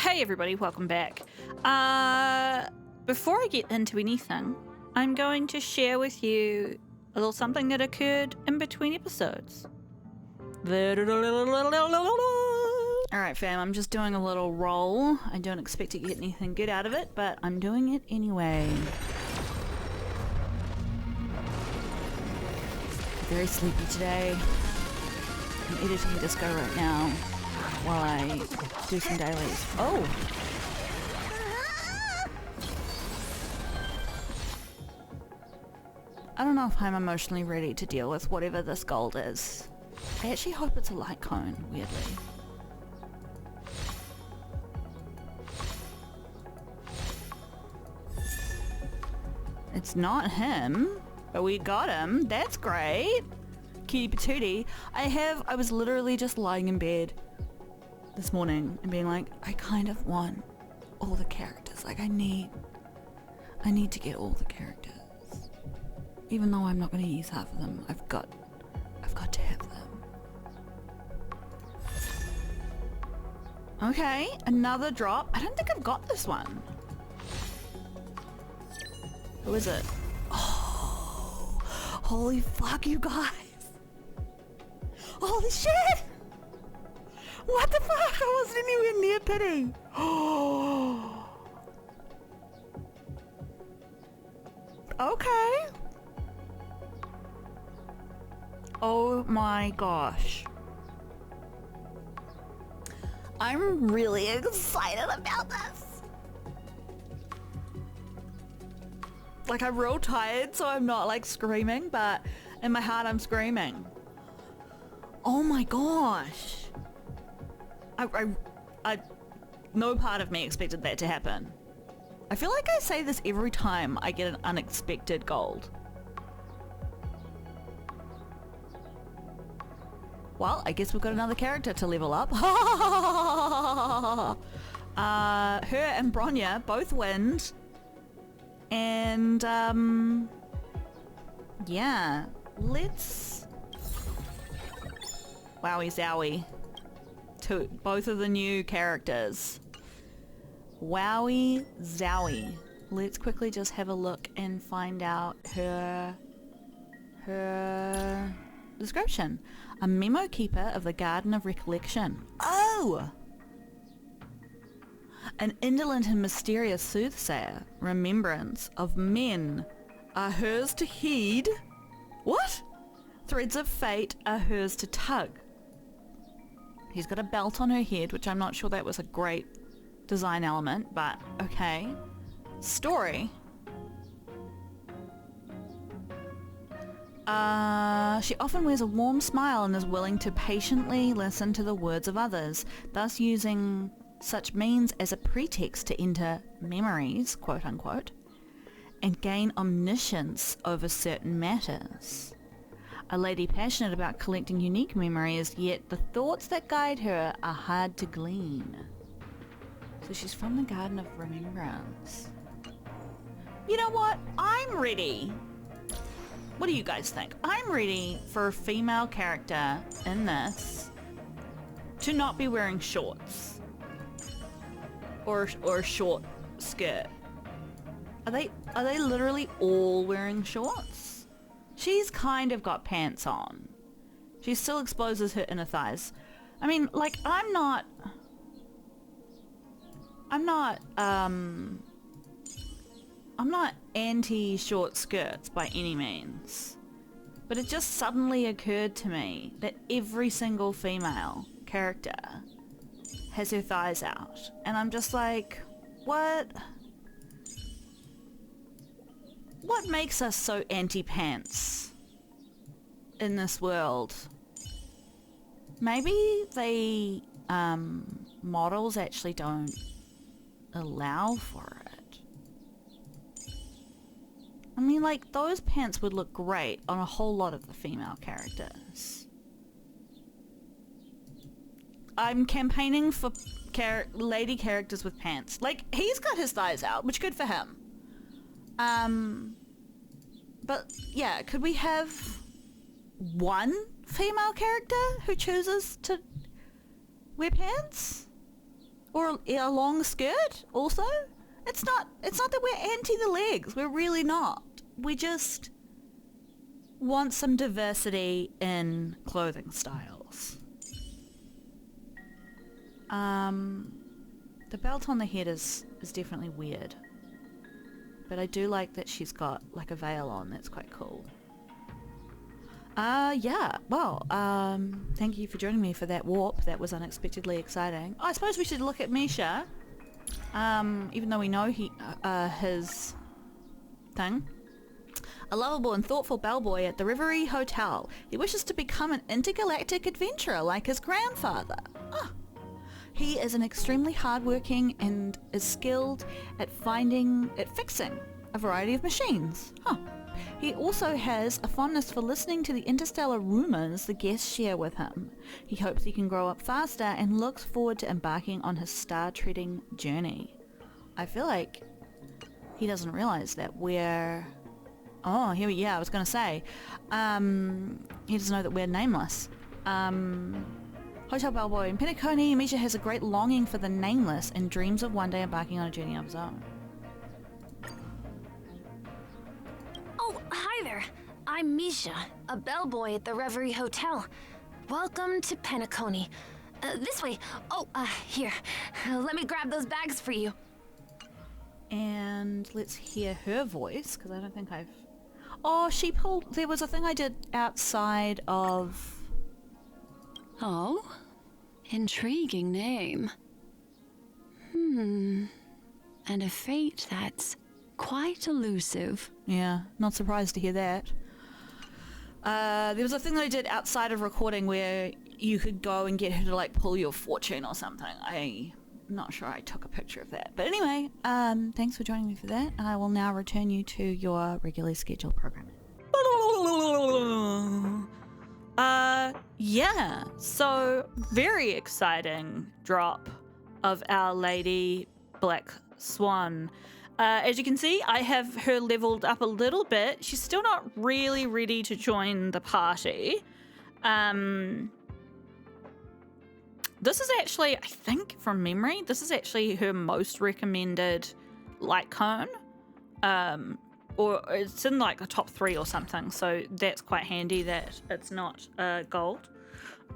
Hey everybody, welcome back. Before I get into anything, I'm going to share with you a little something that occurred in between episodes. Alright fam, I'm just doing a little roll. I don't expect to get anything good out of it, but I'm doing it anyway. Very sleepy today. I'm editing disco right now while I do some dailies. Oh! I don't know if I'm emotionally ready to deal with whatever this gold is. I actually hope it's a light cone, weirdly. It's not him, but we got him. That's great. Cutie patootie. I was literally just lying in bed this morning and being like, I kind of want all the characters. Like I need to get all the characters. Even though I'm not going to use half of them, I've got to have them. Okay, another drop. I don't think I've got this one. Who is it? Oh, holy fuck, you guys. Holy shit! What the fuck? I wasn't anywhere near pity. Oh. Okay. Oh my gosh. I'm really excited about this. Like I'm real tired, so I'm not like screaming, but in my heart I'm screaming. Oh my gosh. I no part of me expected that to happen. I feel like I say this every time I get an unexpected gold. Well, I guess we've got another character to level up. Her and Bronya both wind. And, yeah. Let's... Wowie zowie. To both of the new characters. Wowie zowie. Let's quickly just have a look and find out her description. A memo keeper of the Garden of Recollection. Oh! An indolent and mysterious soothsayer. Remembrance of men are hers to heed. What? Threads of fate are hers to tug. He's got a belt on her head, which I'm not sure that was a great design element, but okay. Story. She often wears a warm smile and is willing to patiently listen to the words of others, thus using such means as a pretext to enter memories, quote unquote, and gain omniscience over certain matters. A lady passionate about collecting unique memories, yet the thoughts that guide her are hard to glean. So she's from the Garden of Remembrance. You know what? I'm ready. What do you guys think? I'm ready for a female character in this to not be wearing shorts or a short skirt. Are they literally all wearing shorts? She's kind of got pants on. She still exposes her inner thighs. I mean, like, I'm not anti-short skirts by any means, but it just suddenly occurred to me that every single female character has her thighs out, and I'm just like, what makes us so anti-pants in this world? Maybe they models actually don't allow for it. I mean, like, those pants would look great on a whole lot of the female characters. I'm campaigning for lady characters with pants. Like, he's got his thighs out, which good for him. But, yeah, could we have one female character who chooses to wear pants? Or a long skirt also. It's not that we're anti the legs. We're really not. We just want some diversity in clothing styles. The belt on the head is definitely weird. But I do like that she's got like a veil on. That's quite cool. Yeah. Well, thank you for joining me for that warp. That was unexpectedly exciting. Oh, I suppose we should look at Misha. Even though we know his thing. A lovable and thoughtful bellboy at the Reverie Hotel. He wishes to become an intergalactic adventurer like his grandfather. Ah. He is an extremely hardworking and is skilled at fixing a variety of machines. Huh. He also has a fondness for listening to the interstellar rumors the guests share with him. He hopes he can grow up faster and looks forward to embarking on his star-treading journey. I feel like he doesn't realize that we're... Oh, yeah, I was going to say. He doesn't know that we're nameless. Hotel bellboy in Penacony, Misha has a great longing for the nameless and dreams of one day embarking on a journey of his own. Oh, hi there. I'm Misha, a bellboy at the Reverie Hotel. Welcome to Penacony. This way. Oh, here. Let me grab those bags for you. And let's hear her voice, because I don't think I've... Oh, there was a thing I did outside of... Oh, intriguing name. And a fate that's quite elusive. Yeah, not surprised to hear that. There was a thing that I did outside of recording where you could go and get her to like pull your fortune or something. I'm not sure I took a picture of that. But anyway, thanks for joining me for that. I will now return you to your regularly scheduled programming. Yeah, so very exciting drop of Our Lady Black Swan. As you can see, I have her leveled up a little bit. She's still not really ready to join the party. This is actually, I think from memory, this is actually her most recommended light cone. Or it's in like a top 3 or something, so that's quite handy that it's not gold.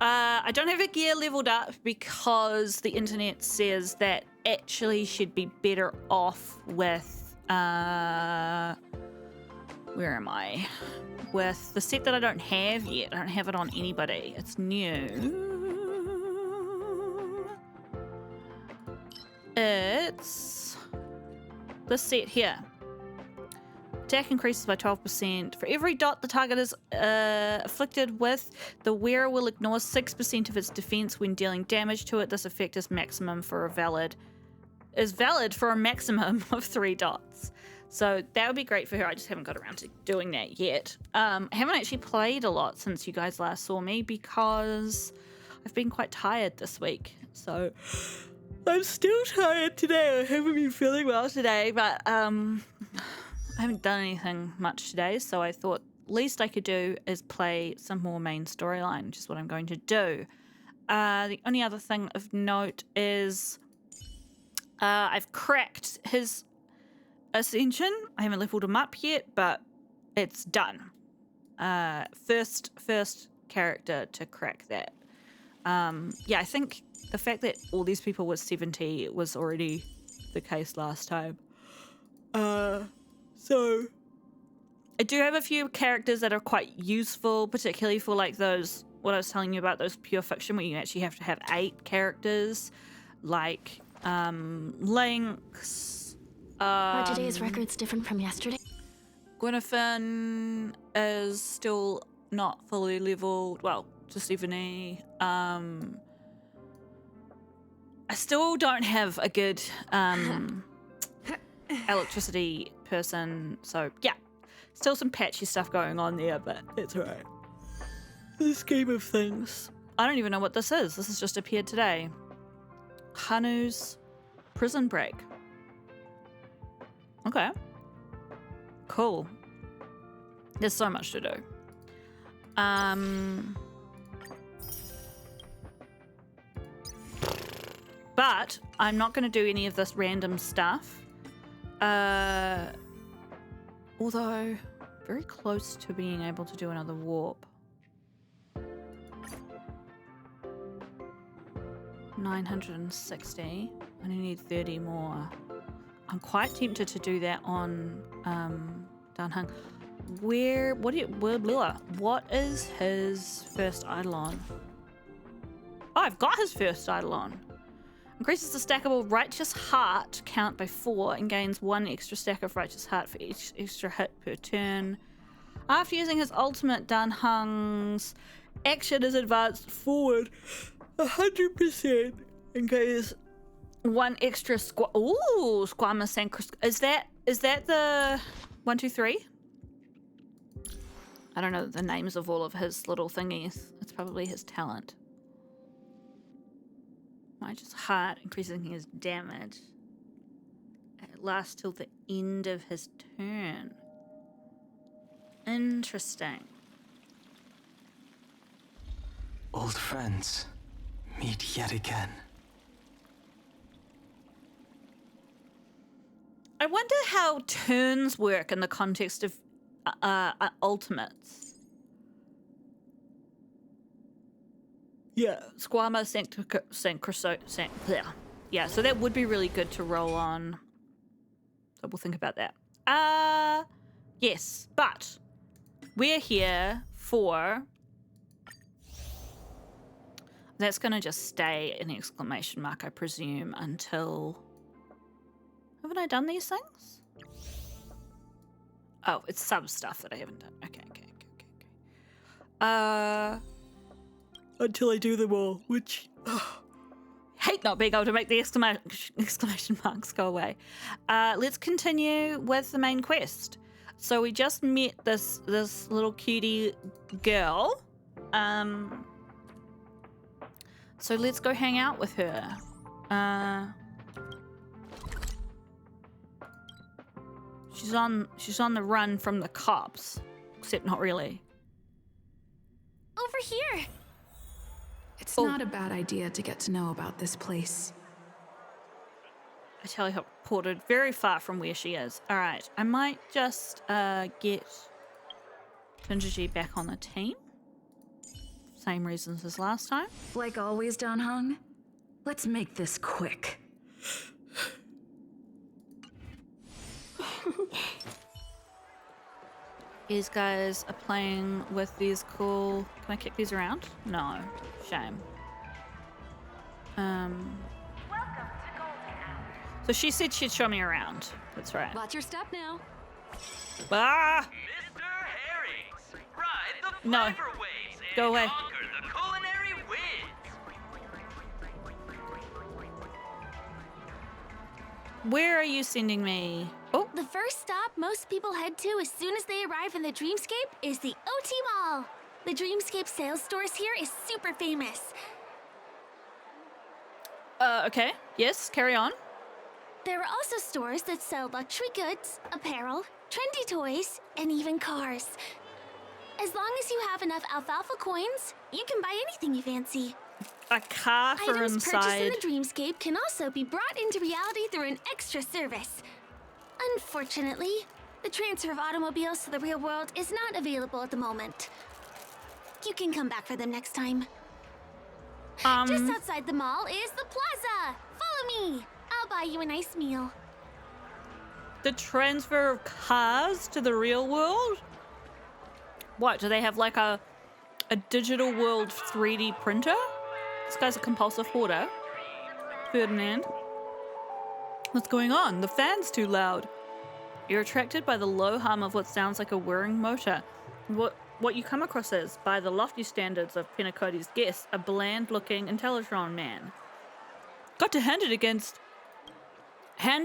I don't have her gear leveled up because the internet says that actually she'd be better off with, where am I? With the set that I don't have yet. I don't have it on anybody. It's new. It's this set here. Attack increases by 12%. For every dot the target is afflicted with, the wearer will ignore 6% of its defense when dealing damage to it. This effect is valid for a maximum of 3 dots. So that would be great for her. I just haven't got around to doing that yet. I haven't actually played a lot since you guys last saw me because I've been quite tired this week. So I'm still tired today. I haven't been feeling well today, but I haven't done anything much today, so I thought least I could do is play some more main storyline, which is what I'm going to do. The only other thing of note is I've cracked his ascension. I haven't leveled him up yet, but it's done. First character to crack that. Yeah, I think the fact that all these people were 70 was already the case last time. So I do have a few characters that are quite useful, particularly for like those, what I was telling you about, those pure fiction where you actually have to have 8 characters, like Lynx. Are today's records different from yesterday? Gwyneth is still not fully leveled, well, to 70. I still don't have a good electricity person, so yeah, still some patchy stuff going on there, but it's alright. The scheme of things. I don't even know what this is. This has just appeared today. Hanu's prison break. Okay. Cool. There's so much to do. But I'm not going to do any of this random stuff. Although, very close to being able to do another warp. 960. I only need 30 more. I'm quite tempted to do that on Danhung. What is his first Eidolon? Oh, I've got his first Eidolon. Increases the stackable righteous heart count by 4 and gains 1 extra stack of righteous heart for each extra hit per turn. After using his ultimate, Danhung's action is advanced forward 100% and gains 1 extra Squama Sanctus. Is that the 1, 2, 3? I don't know the names of all of his little thingies. It's probably his talent. Righteous heart, increasing his damage. It lasts till the end of his turn. Interesting. Old friends, meet yet again. I wonder how turns work in the context of ultimates. Yeah, Squama Yeah, so that would be really good to roll on. So we'll think about that. Yes, but we're here for... That's going to just stay an exclamation mark, I presume, until... Haven't I done these things? Oh, it's some stuff that I haven't done. Okay. Until I do them all, which... hate not being able to make the exclamation marks go away. Let's continue with the main quest. So we just met this little cutie girl. So let's go hang out with her. She's on the run from the cops, except not really. Over here. It's not a bad idea to get to know about this place. I teleported very far from where she is. All right, I might just get Tunjiji back on the team. Same reasons as last time. Like always, Danhung, let's make this quick. These guys are playing with these cool... Can I kick these around? No. Shame. So she said she'd show me around. That's right. Watch your step now. Ah! Mr. Herrings, ride the No. flavor waves and Go away. conquer the culinary winds. Where are you sending me? Oh, The first stop most people head to as soon as they arrive in the Dreamscape is the OT Mall. The Dreamscape sales stores here is super famous. okay. Yes, carry on. There are also stores that sell luxury goods, apparel, trendy toys, and even cars. As long as you have enough alfalfa coins, you can buy anything you fancy. A car for Items purchased inside. in the Dreamscape can also be brought into reality through an extra service. Unfortunately, the transfer of automobiles to the real world is not available at the moment. You can come back for them next time. Just outside the mall is the plaza. Follow me. I'll buy you a nice meal. The transfer of cars to the real world? What, do they have like a digital world 3D printer? This guy's a compulsive hoarder. Ferdinand. What's going on? The fan's too loud. You're attracted by the low hum of what sounds like a whirring motor. What you come across is, by the lofty standards of Pennacoty's guests, a bland-looking Intellitron man. Got to hand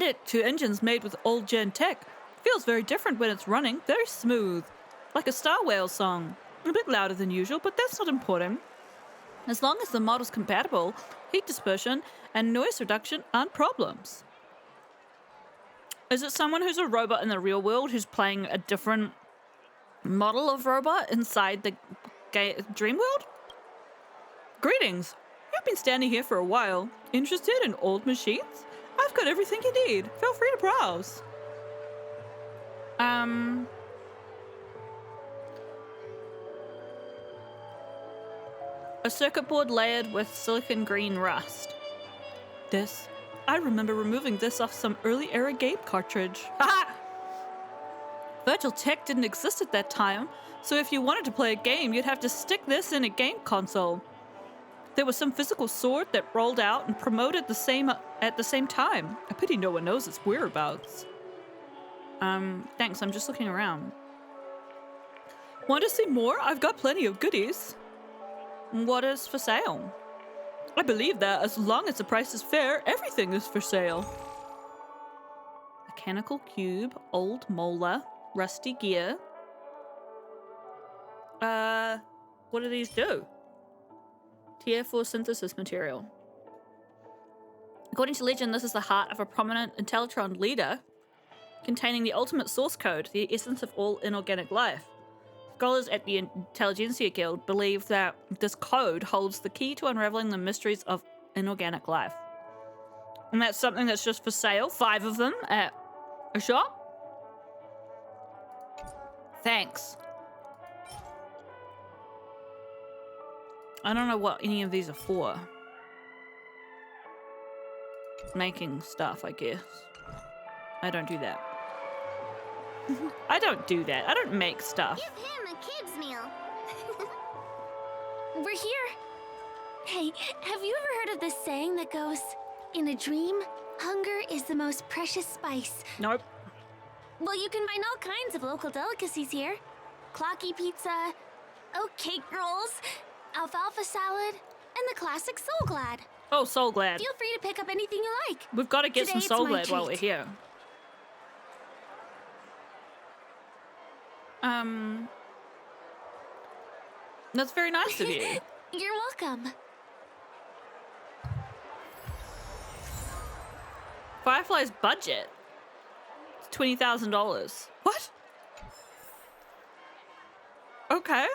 it to engines made with old-gen tech. Feels very different when it's running, very smooth. Like a Star Whale song. A bit louder than usual, but that's not important. As long as the model's compatible, heat dispersion and noise reduction aren't problems. Is it someone who's a robot in the real world who's playing a different model of robot inside the dream world? Greetings. You've been standing here for a while. Interested in old machines? I've got everything you need. Feel free to browse. A circuit board layered with silicon green rust. This? I remember removing this off some early era game cartridge. Haha! Virtual tech didn't exist at that time, so if you wanted to play a game, you'd have to stick this in a game console. There was some physical sword that rolled out and promoted at the same time. I pity no one knows its whereabouts. Thanks, I'm just looking around. Want to see more? I've got plenty of goodies. What is for sale? I believe that as long as the price is fair, everything is for sale. Mechanical cube, old molar, rusty gear. What do these do? Tier 4 synthesis material. According to legend, this is the heart of a prominent Intellitron leader, containing the ultimate source code, the essence of all inorganic life. Scholars at the Intelligentsia Guild believe that this code holds the key to unraveling the mysteries of inorganic life. And that's something that's just for sale, 5 of them at a shop. Thanks. I don't know what any of these are for. Making stuff, I guess. I don't do that. I don't do that. I don't make stuff. Give him a kid's meal. We're here. Hey, have you ever heard of this saying that goes, in a dream, hunger is the most precious spice? Nope. Well, you can find all kinds of local delicacies here. Clocky pizza, oat cake rolls, alfalfa salad, and the classic Soul Glad. Oh, Soul Glad. Feel free to pick up anything you like. We've got to get Today some Soul it's my Glad while we're treat. here. That's very nice of you. You're welcome. Firefly's budget. It's $20,000. What? Okay.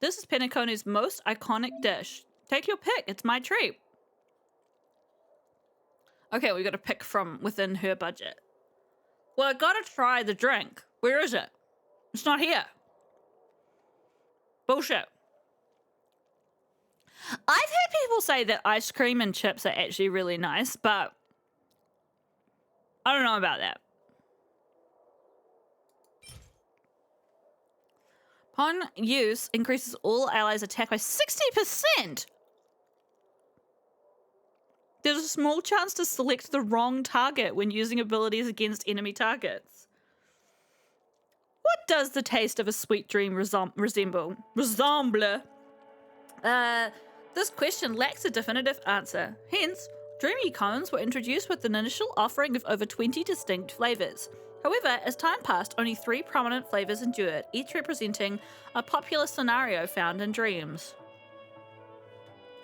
This is Penacony's most iconic dish. Take your pick. It's my treat. Okay, we got to pick from within her budget. Well, I gotta try the drink. Where is it? It's not here. Bullshit. I've heard people say that ice cream and chips are actually really nice, but I don't know about that. Upon use, increases all allies' attack by 60%. There's a small chance to select the wrong target when using abilities against enemy targets. What does the taste of a sweet dream resemble? This question lacks a definitive answer. Hence, dreamy cones were introduced with an initial offering of over 20 distinct flavors. However, as time passed, only 3 prominent flavors endured, each representing a popular scenario found in dreams.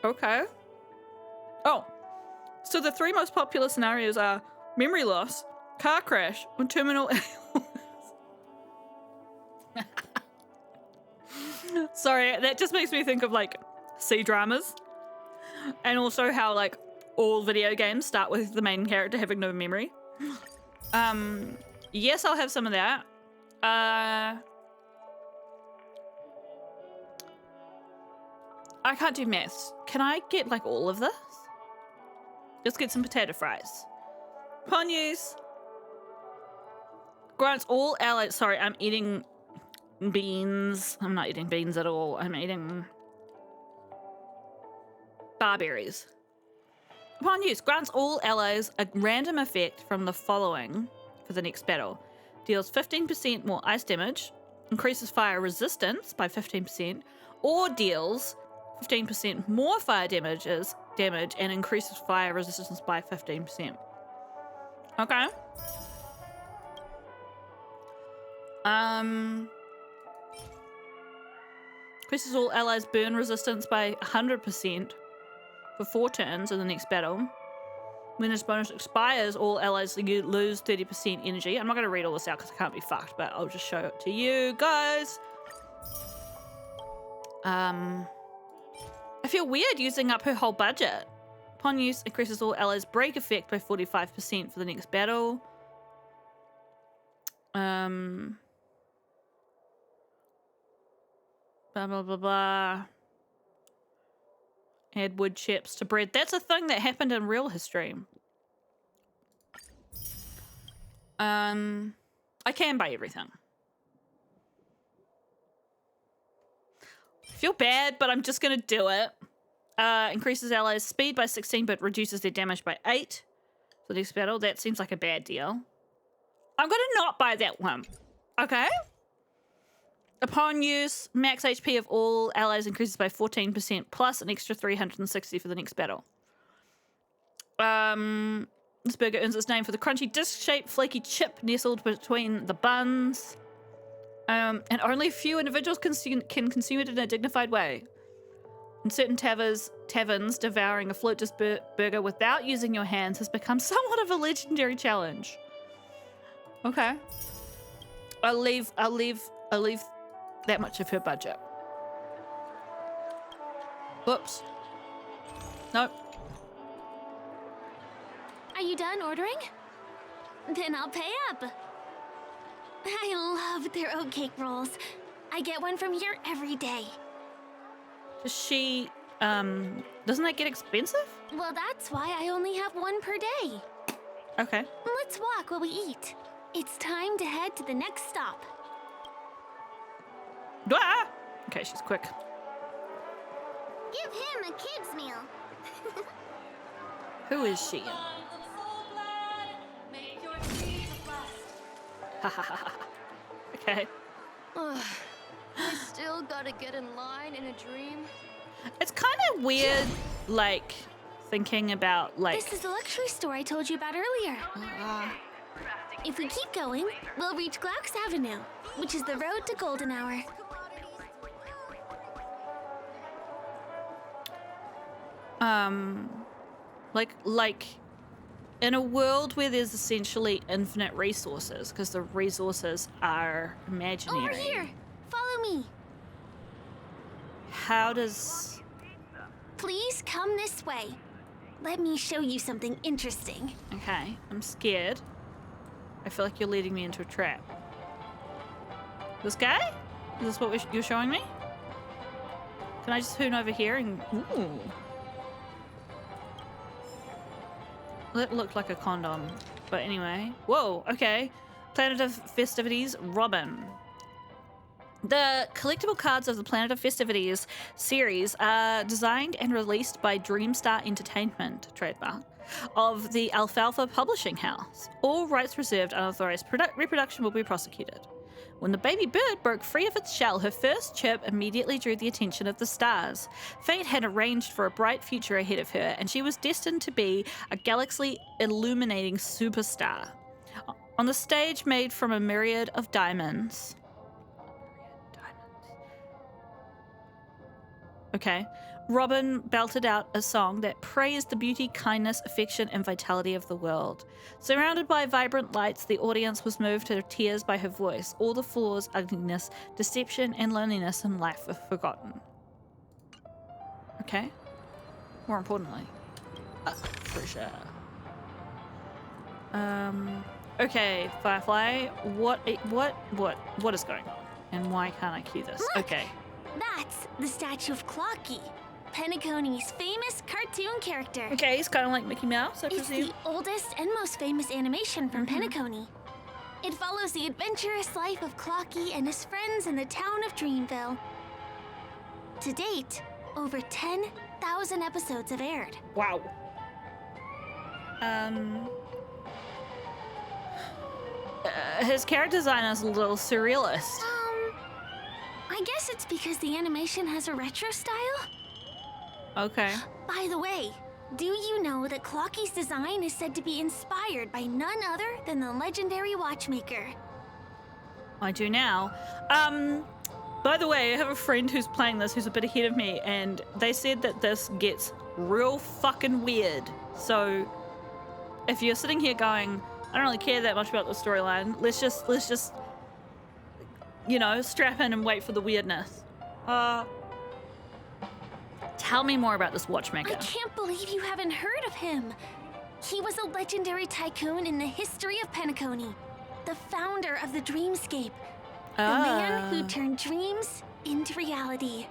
Okay. Oh. So the 3 most popular scenarios are memory loss, car crash, and terminal illness. Sorry, that just makes me think of like C-dramas. And also how like all video games start with the main character having no memory. Yes, I'll have some of that. I can't do maths. Can I get like all of this? Let's get some potato fries. Upon use, grants all allies. Sorry, I'm eating beans. I'm not eating beans at all. I'm eating barberries. Upon use, grants all allies a random effect from the following for the next battle. Deals 15% more ice damage, increases fire resistance by 15%, or deals 15% more fire damage and increases fire resistance by 15%. Okay. Increases all allies' burn resistance by 100% for 4 turns in the next battle. When this bonus expires, all allies lose 30% energy. I'm not going to read all this out because I can't be fucked, but I'll just show it to you guys. I feel weird using up her whole budget. Upon use, increases all allies' break effect by 45% for the next battle. Blah, blah, blah, blah. Add wood chips to bread. That's a thing that happened in real history. I can buy everything. I feel bad, but I'm just gonna do it. Increases allies' speed by 16, but reduces their damage by 8 for the next battle. That seems like a bad deal. I'm gonna not buy that one. Okay? Upon use, max HP of all allies increases by 14%, plus an extra 360 for the next battle. This burger earns its name for the crunchy disc-shaped flaky chip nestled between the buns. And only a few individuals can consume it in a dignified way. In certain taverns, devouring a float disc burger without using your hands has become somewhat of a legendary challenge. Okay. I'll leave that much of her budget. Whoops. Nope. Are you done ordering? Then I'll pay up. I love their oat cake rolls. I get one from here every day. Does she, doesn't that get expensive? Well, that's why I only have one per day. Okay. Let's walk while we eat. It's time to head to the next stop. Ah! Okay, she's quick. Give him a kid's meal. Who is she? Okay. I still gotta get in line in a dream. It's kind of weird, like, thinking about, like... This is the luxury store I told you about earlier. If we keep going, we'll reach Glauc's Avenue, which is the road to Golden Hour. Like, in a world where there's essentially infinite resources, because the resources are imaginary. Over here! Follow me! How does... Please come this way. Let me show you something interesting. Okay, I'm scared. I feel like you're leading me into a trap. This guy? Is this what you're showing me? Can I just hoon over here and... Ooh. That looked like a condom. But anyway. Whoa, okay. Planet of Festivities, Robin. The collectible cards of the Planet of Festivities series are designed and released by Dreamstar Entertainment, trademark, of the Alfalfa Publishing House. All rights reserved, unauthorized reproduction will be prosecuted. When the baby bird broke free of its shell, her first chirp immediately drew the attention of the stars. Fate had arranged for a bright future ahead of her, and she was destined to be a galaxy-illuminating superstar. On the stage made from a myriad of diamonds... Okay. Robin belted out a song that praised the beauty, kindness, affection, and vitality of the world. Surrounded by vibrant lights, the audience was moved to tears by her voice. All the flaws, ugliness, deception, and loneliness in life were forgotten. Okay. More importantly, for sure. Okay, Firefly. What is going on? And why can't I cue this? Look! Okay. That's the statue of Clocky, Penacony's famous cartoon character. Okay, he's kind of like Mickey Mouse, I It's presume. the oldest and most famous animation from Penacony. It follows the adventurous life of Clocky and his friends in the town of Dreamville. To date, over 10,000 episodes have aired. Wow. His character design is a little surrealist. I guess it's because the animation has a retro style? Okay. By the way, do you know that Clocky's design is said to be inspired by none other than the legendary watchmaker? I do now. By the way, I have a friend who's playing this who's a bit ahead of me, and they said that this gets real fucking weird. So, if you're sitting here going, I don't really care that much about the storyline, let's just, you know, strap in and wait for the weirdness. Tell me more about this watchmaker. I can't believe you haven't heard of him. He was a legendary tycoon in the history of Penacony, the founder of the dreamscape, the man who turned dreams into reality.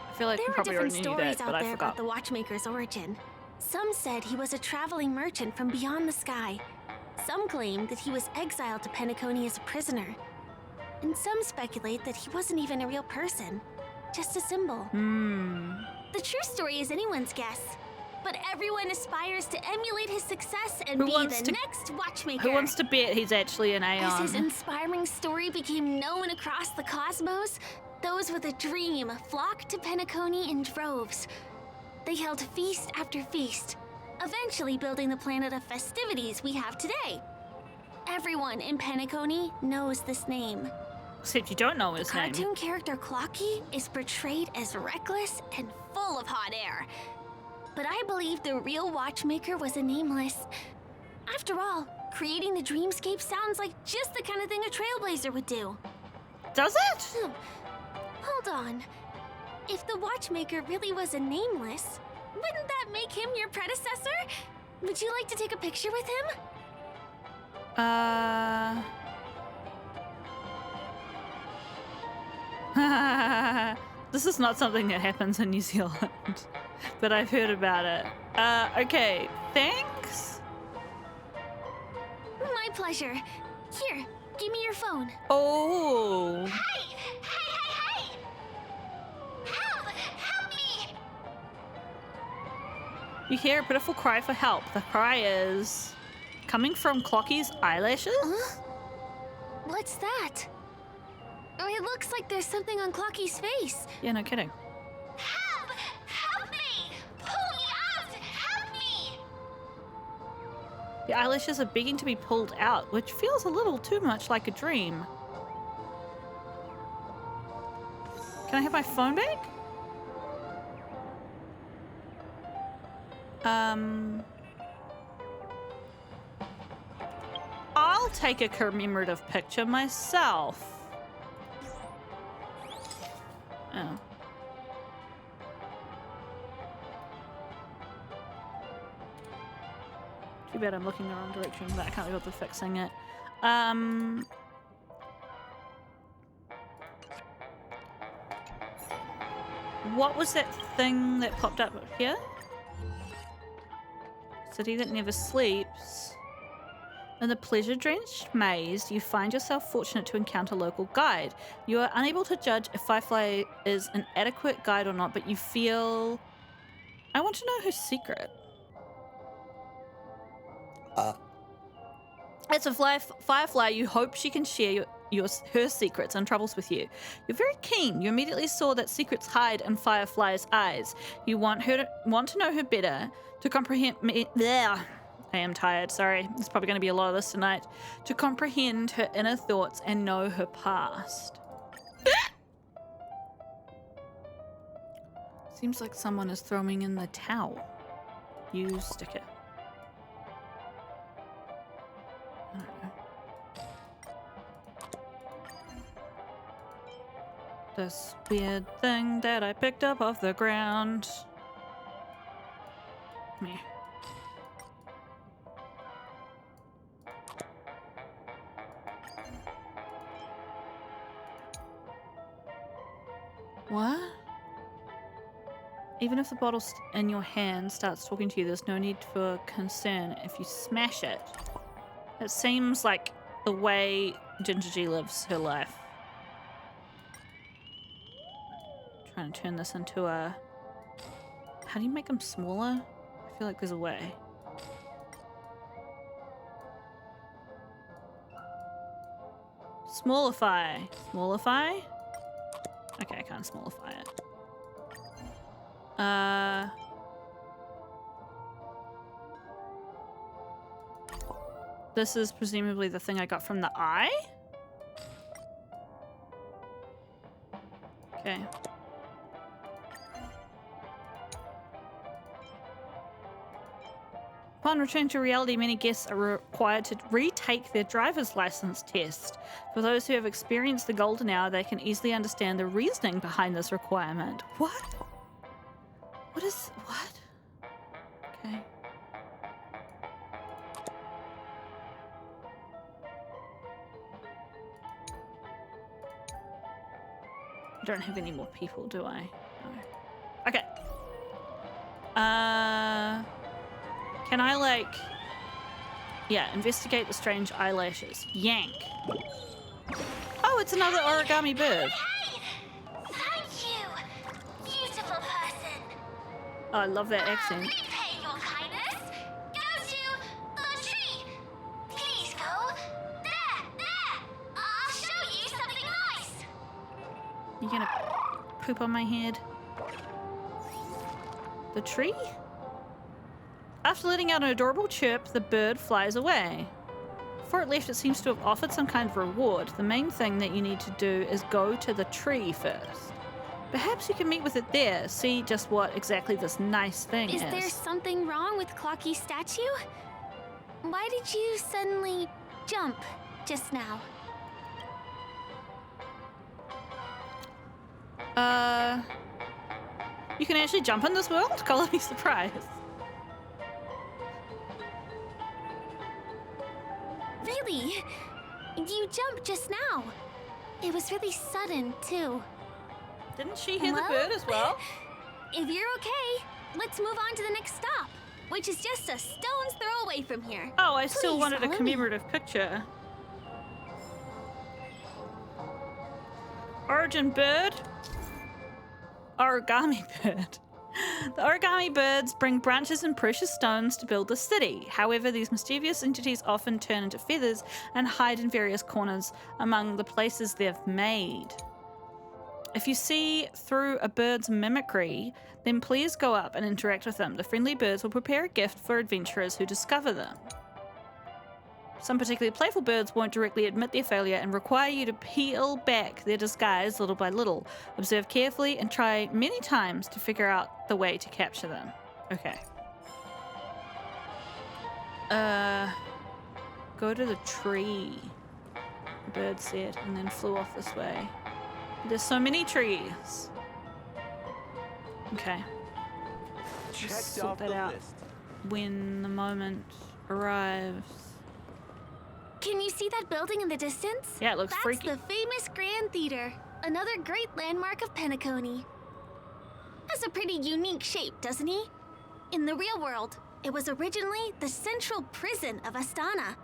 I feel like There you are probably different already knew stories that, but out I there forgot. about the watchmaker's origin. Some said he was a traveling merchant from beyond the sky. Some claim that he was exiled to Penacony as a prisoner. And some speculate that he wasn't even a real person, just a symbol. The true story is anyone's guess, but everyone aspires to emulate his success and Who be wants the to- next watchmaker. Who wants to bet he's actually an As his Aeon? inspiring story became known across the cosmos, those with a dream flocked to Penacony in droves. They held feast after feast, eventually building the planet of festivities we have today. Everyone in Penacony knows this name. Except you don't know his name. Cartoon character Clocky is portrayed as reckless and full of hot air. But I believe the real watchmaker was a nameless. After all, creating the dreamscape sounds like just the kind of thing a trailblazer would do. Does it? Hold on. If the watchmaker really was a nameless, wouldn't that make him your predecessor? Would you like to take a picture with him? This is not something that happens in New Zealand, but I've heard about it. Okay, thanks. My pleasure. Here, give me your phone. Oh, Hey! Help! Help me! you hear a pitiful cry for help. The cry is coming from Clocky's eyelashes? What's that? Oh, it looks like there's something on Clocky's face. Yeah, no kidding. Help! Help me! Pull me out! Help me! The eyelashes are begging to be pulled out, which feels a little too much like a dream. Can I have my phone back? I'll take a commemorative picture myself. Oh. Too bad I'm looking the wrong direction, but I can't be bothered fixing it. What was that thing that popped up here? City that never sleeps. In the pleasure-drenched maze, you find yourself fortunate to encounter a local guide. You are unable to judge if Firefly is an adequate guide or not, but you feel... I want to know her secret. As a Firefly, you hope she can share her secrets and troubles with you. You're very keen. You immediately saw that secrets hide in Firefly's eyes. You want to know her better, to comprehend me. There. I am tired, sorry. There's probably going to be a lot of this tonight. To comprehend her inner thoughts and know her past. Seems like someone is throwing in the towel. You stick it. I don't know. This weird thing that I picked up off the ground. Meh. What? Even if the bottle in your hand starts talking to you, there's no need for concern if you smash it. It seems like the way Ginger G lives her life. Trying to turn this into a... How do you make them smaller? I feel like there's a way. Smallify. Smallify? Okay, I can't smallify it. This is presumably the thing I got from the eye? Okay. Upon return to reality, many guests are required to retake their driver's license test. For those who have experienced the golden hour, they can easily understand the reasoning behind this requirement. What? What? Okay. I don't have any more people, do I? No. Okay. Can I, like... Yeah, investigate the strange eyelashes. Yank. Oh, it's another origami bird. Hey! Thank you, beautiful person. Oh, I love that accent. Repay your kindness. Go to the tree. Please go there. I'll show you something nice. You gonna poop on my head? The tree? After letting out an adorable chirp, the bird flies away. Before it left, it seems to have offered some kind of reward. The main thing that you need to do is go to the tree first. Perhaps you can meet with it there, see just what exactly this nice thing is. Is there something wrong with Clocky's statue? Why did you suddenly jump just now? You can actually jump in this world? Color me surprised. Really? You jumped just now. It was really sudden, too. Didn't she hear Well, the bird as well? If you're okay, let's move on to the next stop, which is just a stone's throw away from here. Oh, I still Please wanted a follow me. commemorative picture. Origin bird. Origami bird. The origami birds bring branches and precious stones to build the city. However, these mischievous entities often turn into feathers and hide in various corners among the places they've made. If you see through a bird's mimicry, then please go up and interact with them. The friendly birds will prepare a gift for adventurers who discover them. Some particularly playful birds won't directly admit their failure and require you to peel back their disguise little by little. Observe carefully and try many times to figure out the way to capture them. Okay. Go to the tree, the bird said, and then flew off this way. There's so many trees. Okay. Just sort that out when the moment arrives. Can you see that building in the distance? Yeah, it looks That's freaky. the famous Grand Theater, another great landmark of Penacony. Has a pretty unique shape, doesn't he? In the real world, it was originally the central prison of Astana.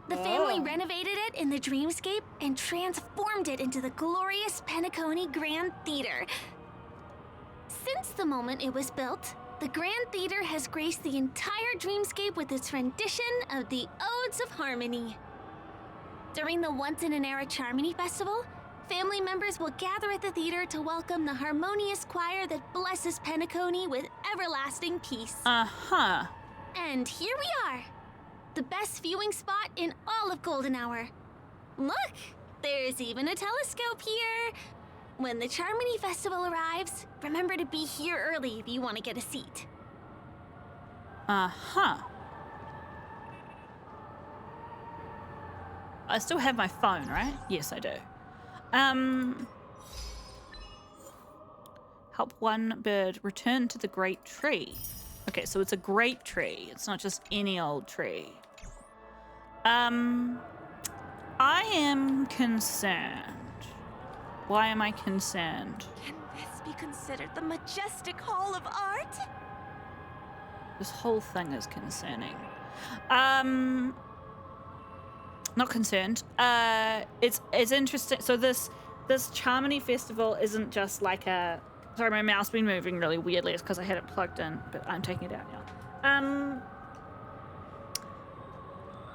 The family renovated it in the dreamscape and transformed it into the glorious Penacony Grand Theater. Since the moment it was built, the Grand Theater has graced the entire dreamscape with its rendition of the Odes of Harmony. During the Once-in-an-Era Charmony Festival, family members will gather at the theater to welcome the harmonious choir that blesses Penacony with everlasting peace. Uh-huh. And here we are, the best viewing spot in all of Golden Hour. Look, there's even a telescope here. When the Charmony Festival arrives, remember to be here early if you want to get a seat. Uh-huh. I still have my phone, right? Yes, I do. Help one bird return to the great tree. Okay, so it's a great tree. It's not just any old tree. I am concerned. Why am I concerned? Can this be considered the majestic hall of art? This whole thing is concerning. Not concerned. It's interesting. So this Charmony Festival isn't just like a... Sorry, my mouse been moving really weirdly. It's because I had it plugged in, but I'm taking it out now.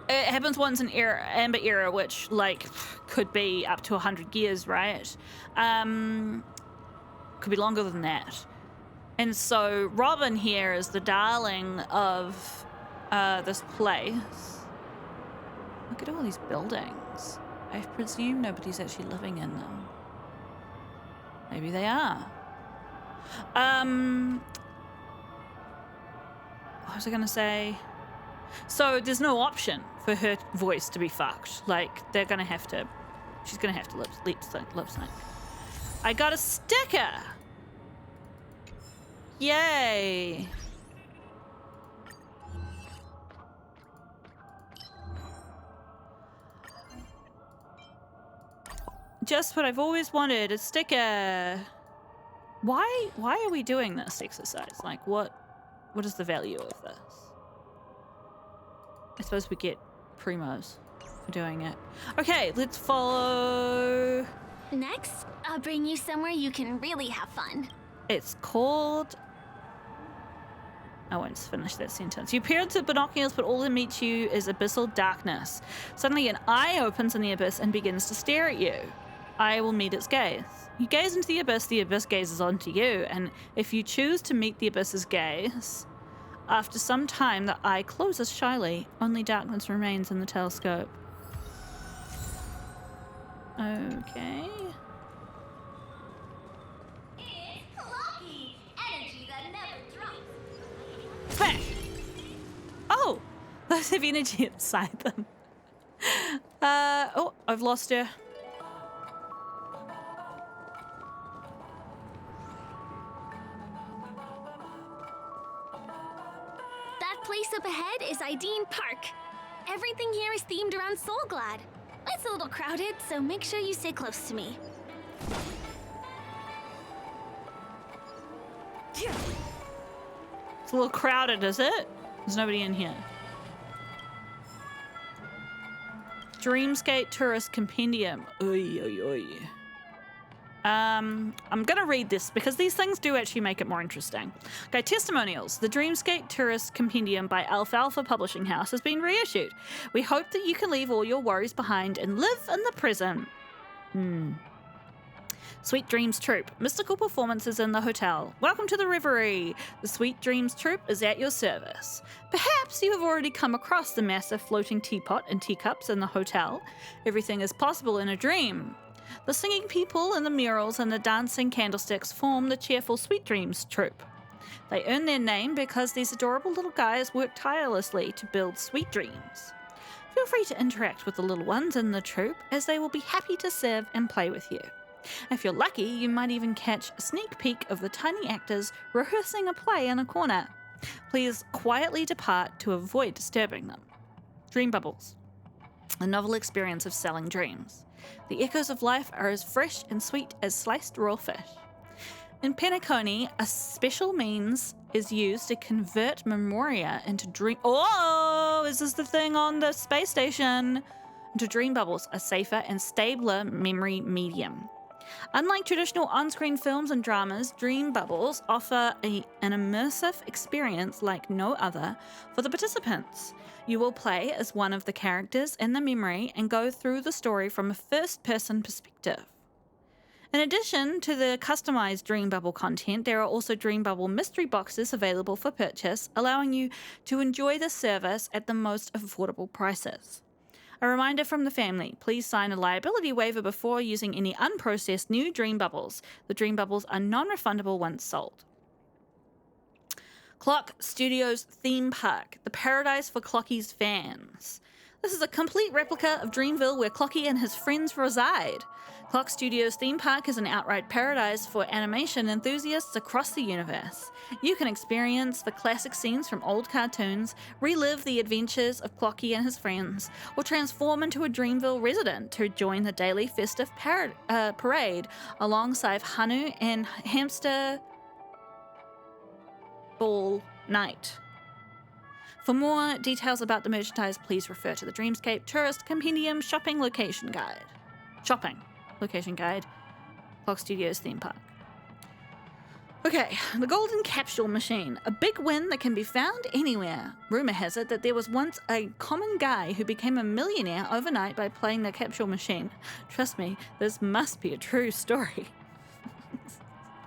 It happens once in Amber Era, which, like, could be up to 100 years, right? Could be longer than that. And so Robin here is the darling of this place. Look at all these buildings. I presume nobody's actually living in them. Maybe they are. What was I gonna say? So there's no option for her voice to be fucked. Like, they're gonna have to... She's gonna have to lip sync. I got a sticker! Yay! Just what I've always wanted, a sticker. Why are we doing this exercise? Like, what is the value of this? I suppose we get primos for doing it. Okay, let's follow. Next, I'll bring you somewhere you can really have fun. It's called... I won't finish that sentence. You peer into binoculars, but all that meets you is abyssal darkness. Suddenly an eye opens in the abyss and begins to stare at you. Eye will meet its gaze. You gaze into the abyss gazes onto you, and if you choose to meet the abyss's gaze, after some time the eye closes shyly. Only darkness remains in the telescope. Okay. It's Clocky! Energy that never drops. Smack! Oh! Those have energy inside them. Oh, I've lost her. That place up ahead is Ideen Park. Everything here is themed around Soulglad. It's a little crowded, so make sure you stay close to me. It's a little crowded, is it? There's nobody in here. Dreamscape Tourist Compendium. Oy, oy, oy. I'm gonna read this because these things do actually make it more interesting. Okay, testimonials. The Dreamscape Tourist Compendium by Alfalfa Publishing House has been reissued. We hope that you can leave all your worries behind and live in the present. Sweet Dreams Troupe. Mystical performances in the hotel. Welcome to the Reverie. The Sweet Dreams Troupe is at your service. Perhaps you have already come across the massive floating teapot and teacups in the hotel. Everything is possible in a dream. The singing people and the murals and the dancing candlesticks form the cheerful Sweet Dreams Troupe. They earn their name because these adorable little guys work tirelessly to build sweet dreams. Feel free to interact with the little ones in the troupe, as they will be happy to serve and play with you. If you're lucky, you might even catch a sneak peek of the tiny actors rehearsing a play in a corner. Please quietly depart to avoid disturbing them. Dream Bubbles. A novel experience of selling dreams. The echoes of life are as fresh and sweet as sliced raw fish. In Penacony, a special means is used to convert memoria into dream... Oh, is this the thing on the space station? Into dream bubbles, a safer and stabler memory medium. Unlike traditional on-screen films and dramas, dream bubbles offer an immersive experience like no other for the participants. You will play as one of the characters in the memory and go through the story from a first-person perspective. In addition to the customized Dream Bubble content, there are also Dream Bubble mystery boxes available for purchase, allowing you to enjoy the service at the most affordable prices. A reminder from the family, please sign a liability waiver before using any unprocessed new Dream Bubbles. The Dream Bubbles are non-refundable once sold. Clock Studios Theme Park, the paradise for Clocky's fans. This is a complete replica of Dreamville where Clocky and his friends reside. Clock Studios Theme Park is an outright paradise for animation enthusiasts across the universe. You can experience the classic scenes from old cartoons, relive the adventures of Clocky and his friends, or transform into a Dreamville resident to join the daily festive parade alongside Hanu and Hamster Ball Night. For more details about the merchandise, please refer to the Dreamscape Tourist Compendium Shopping Location Guide. Clock Studios Theme Park. Okay, the Golden Capsule Machine, a big win that can be found anywhere. Rumor has it that there was once a common guy who became a millionaire overnight by playing the capsule machine. Trust me, this must be a true story.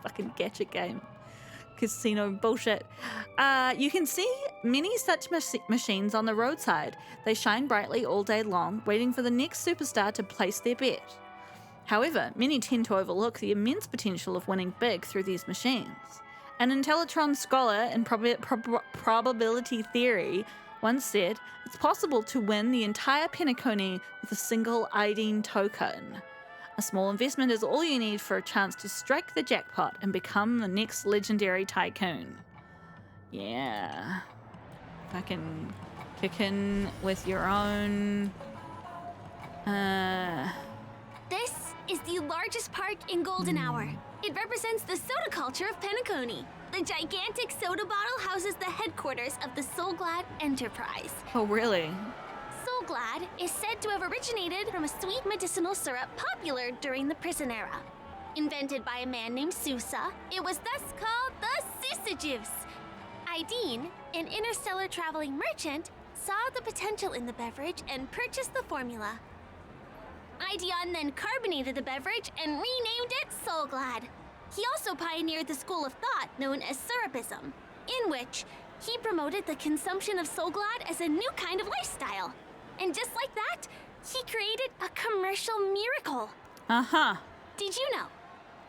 Fucking gadget game. Casino bullshit. You can see many such machines on the roadside. They shine brightly all day long, waiting for the next superstar to place their bet. However, many tend to overlook the immense potential of winning big through these machines. An Intellitron scholar in probability theory once said, it's possible to win the entire Penacony with a single Ideen token. A small investment is all you need for a chance to strike the jackpot and become the next legendary tycoon. Yeah. Fucking kick in with your own... This is the largest park in Golden Hour. It represents the soda culture of Penacony. The gigantic soda bottle houses the headquarters of the Soulglad Enterprise. Oh, really? Soulglad is said to have originated from a sweet medicinal syrup popular during the prison era. Invented by a man named Sousa, it was thus called the Sousa Juice. Ideen, an interstellar traveling merchant, saw the potential in the beverage and purchased the formula. Ideon then carbonated the beverage and renamed it Soulglad. He also pioneered the school of thought known as Syrupism, in which he promoted the consumption of Soulglad as a new kind of lifestyle. And just like that, he created a commercial miracle. Uh-huh. Did you know?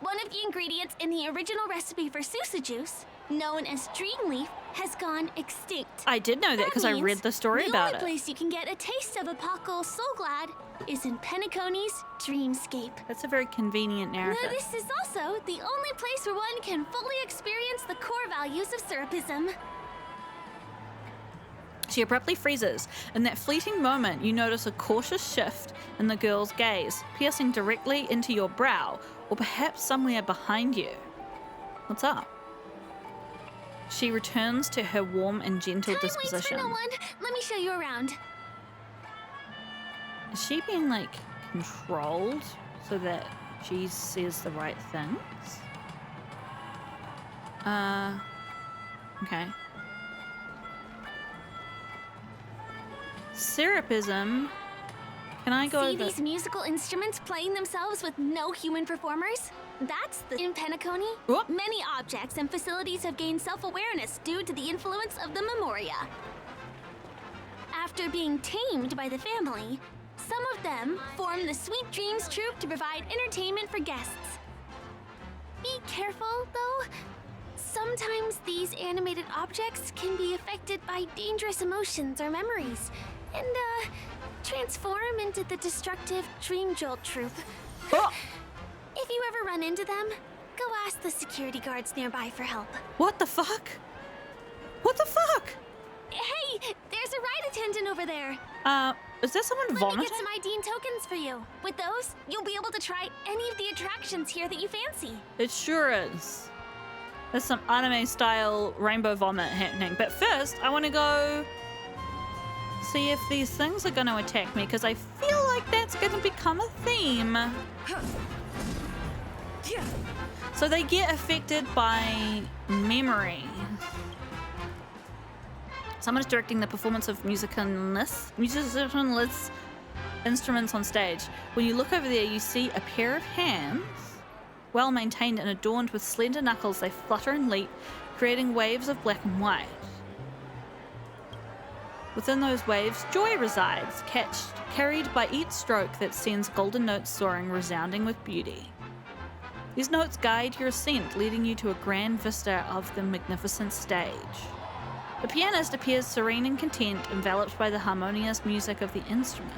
One of the ingredients in the original recipe for Sousa juice, known as Dreamleaf, has gone extinct. I did know that because I read the story about The it. only place you can get a taste of Apocal Soulglad is in Penacony's Dreamscape. That's a very convenient narrative. Now, this is also the only place where one can fully experience the core values of Syrupism. She abruptly freezes. In that fleeting moment, you notice a cautious shift in the girl's gaze, piercing directly into your brow, or perhaps somewhere behind you. What's up? She returns to her warm and gentle Time waits for disposition. no one. Let me show you around. Is she being, like, controlled so that she says the right things? Okay. Syrupism. Can I go See over... these musical instruments playing themselves with no human performers? That's the... In Penacony, Oh. many objects and facilities have gained self-awareness due to the influence of the Memoria. After being tamed by the family, some of them form the Sweet Dreams Troupe to provide entertainment for guests. Be careful, though. Sometimes these animated objects can be affected by dangerous emotions or memories, and, transform into the destructive Dream Jolt Troupe. Oh! If you ever run into them, go ask the security guards nearby for help. What the fuck? What the fuck? Hey, there's a ride attendant over there. Is there someone Let me vomiting? get some Ideen tokens for you. With those, you'll be able to try any of the attractions here that you fancy. It sure is. There's some anime-style rainbow vomit happening. But first, I want to go see if these things are going to attack me, because I feel like that's going to become a theme. So they get affected by memory. Someone's directing the performance of musicianless instruments on stage. When you look over there, you see a pair of hands, well maintained and adorned with slender knuckles. They flutter and leap, creating waves of black and white. Within those waves, joy resides, carried by each stroke that sends golden notes soaring, resounding with beauty. These notes guide your ascent, leading you to a grand vista of the magnificent stage. The pianist appears serene and content, enveloped by the harmonious music of the instruments.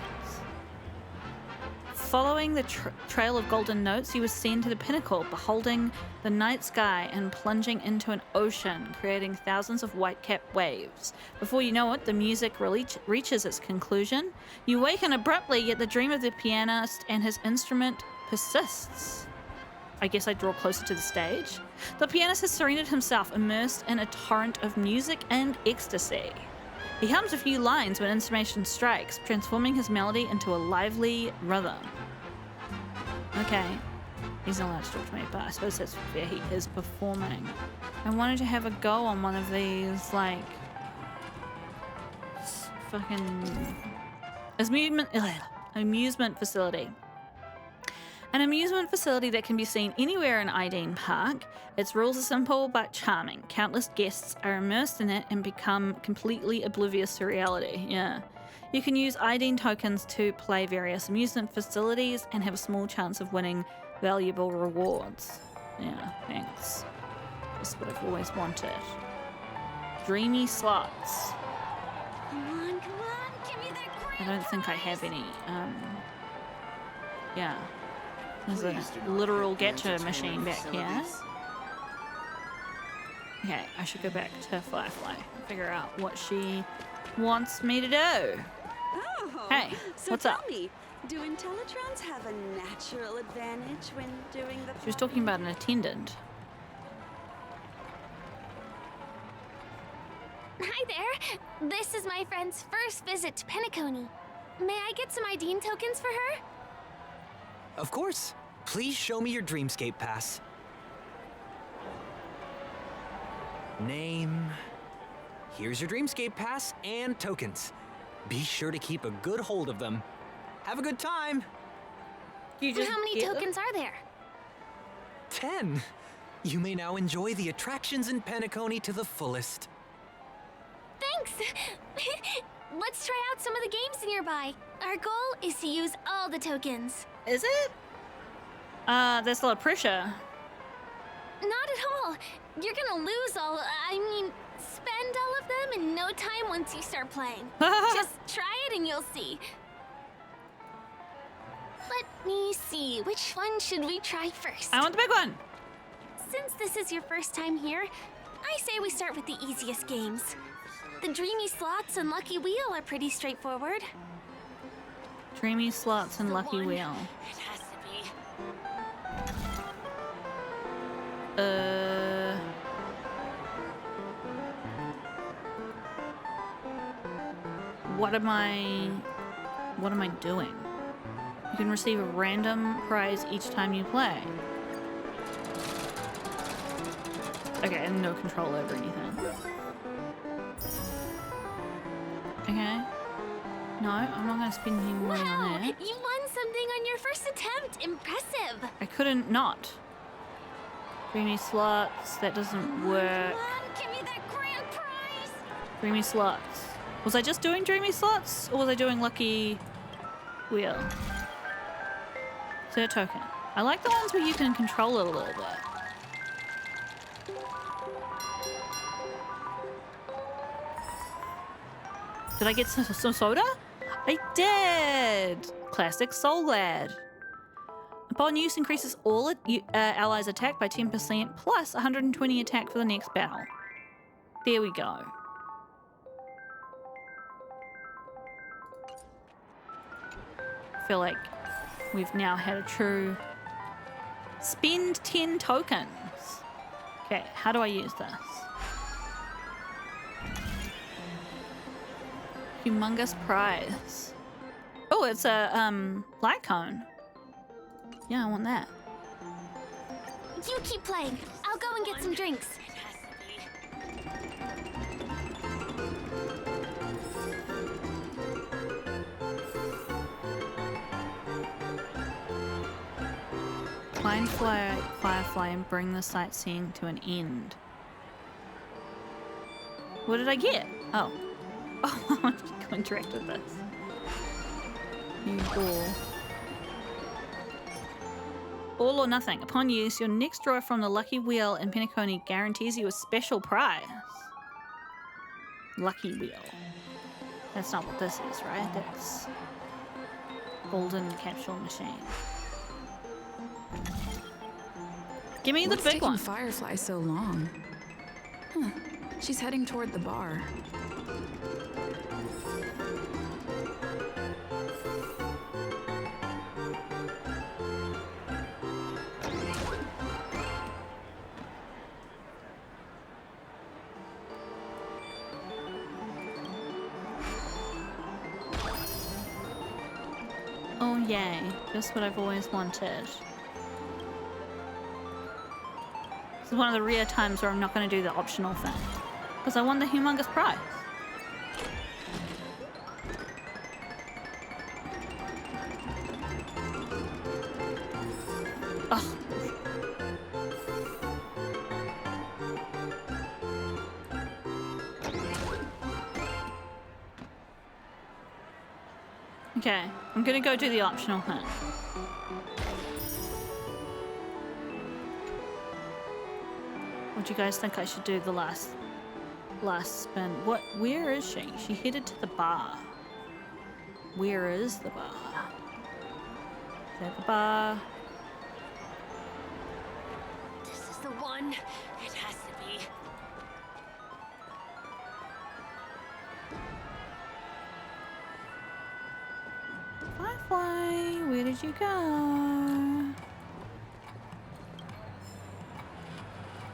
Following the trail of golden notes, you ascend to the pinnacle, beholding the night sky and plunging into an ocean, creating thousands of white-capped waves. Before you know it, the music reaches its conclusion. You awaken abruptly, yet the dream of the pianist and his instrument persists. I guess I draw closer to the stage. The pianist has serened himself, immersed in a torrent of music and ecstasy. He hums a few lines when inspiration strikes, transforming his melody into a lively rhythm. Okay, he's not allowed to talk to me, but I suppose that's where he is performing. I wanted to have a go on one of these, like, fucking amusement facility. An amusement facility that can be seen anywhere in Ideen Park. Its rules are simple but charming. Countless guests are immersed in it and become completely oblivious to reality. Yeah. You can use Ideen tokens to play various amusement facilities and have a small chance of winning valuable rewards. Yeah, thanks. This is what I've always wanted. Dreamy slots. Come on, give me that I don't think I have any. Yeah. There's a literal gacha machine back here. Okay, I should go back to Firefly and figure out what she wants me to do. Oh, Hey, so what's tell up? me, do Intellitrons have a natural advantage when doing the... She was talking about an attendant. Hi there. This is my friend's first visit to Penacony. May I get some ID tokens for her? Of course. Please show me your Dreamscape pass. Name. Here's your Dreamscape pass and tokens. Be sure to keep a good hold of them. Have a good time. You just How many get them? tokens are there? 10. You may now enjoy the attractions in Penacony to the fullest. Thanks! Let's try out some of the games nearby. Our goal is to use all the tokens. Is it? There's a lot of pressure. Not at all. You're gonna lose spend all of them in no time once you start playing. Just try it and you'll see. Let me see, which one should we try first? I want the big one. Since this is your first time here, I say we start with the easiest games. The Dreamy Slots and Lucky Wheel are pretty straightforward. Dreamy Slots and Lucky Wheel. It has to be. What am I doing? You can receive a random prize each time you play. Okay, and no control over anything. Okay. No, I'm not gonna spend any money Wow! on that. You won something on your first attempt! Impressive! I couldn't not. Dreamy Slots, that doesn't work. Come on, give me that grand prize! Dreamy Slots. Was I just doing Dreamy Slots, or was I doing Lucky Wheel? Third token. I like the ones where you can control it a little bit. Did I get some soda? I did! Classic Soul Glad. Upon use, increases all allies' attack by 10% plus 120 attack for the next battle. There we go. I feel like we've now had a true spend 10 tokens. Okay, how do I use this? Humongous prize. Oh, it's a light cone. Yeah, I want that. You keep playing. I'll go and get some drinks. It has to be. Find Firefly and bring the sightseeing to an end. What did I get? Oh. Oh, I want to go interact with this. You ball. All or nothing. Upon use, your next draw from the Lucky Wheel in Penacony guarantees you a special prize. Lucky Wheel. That's not what this is, right? That's Golden Capsule Machine. Give me the What's big taking one. Firefly so long? Huh. She's heading toward the bar. Oh yay, just what I've always wanted. This is one of the rare times where I'm not going to do the optional thing. Because I won the humongous prize. Oh. Okay, I'm gonna go do the optional thing. What do you guys think I should do the last spin? Where is she? She headed to the bar. Where is the bar? Is that the bar? fun. It has to be. Firefly, where did you go?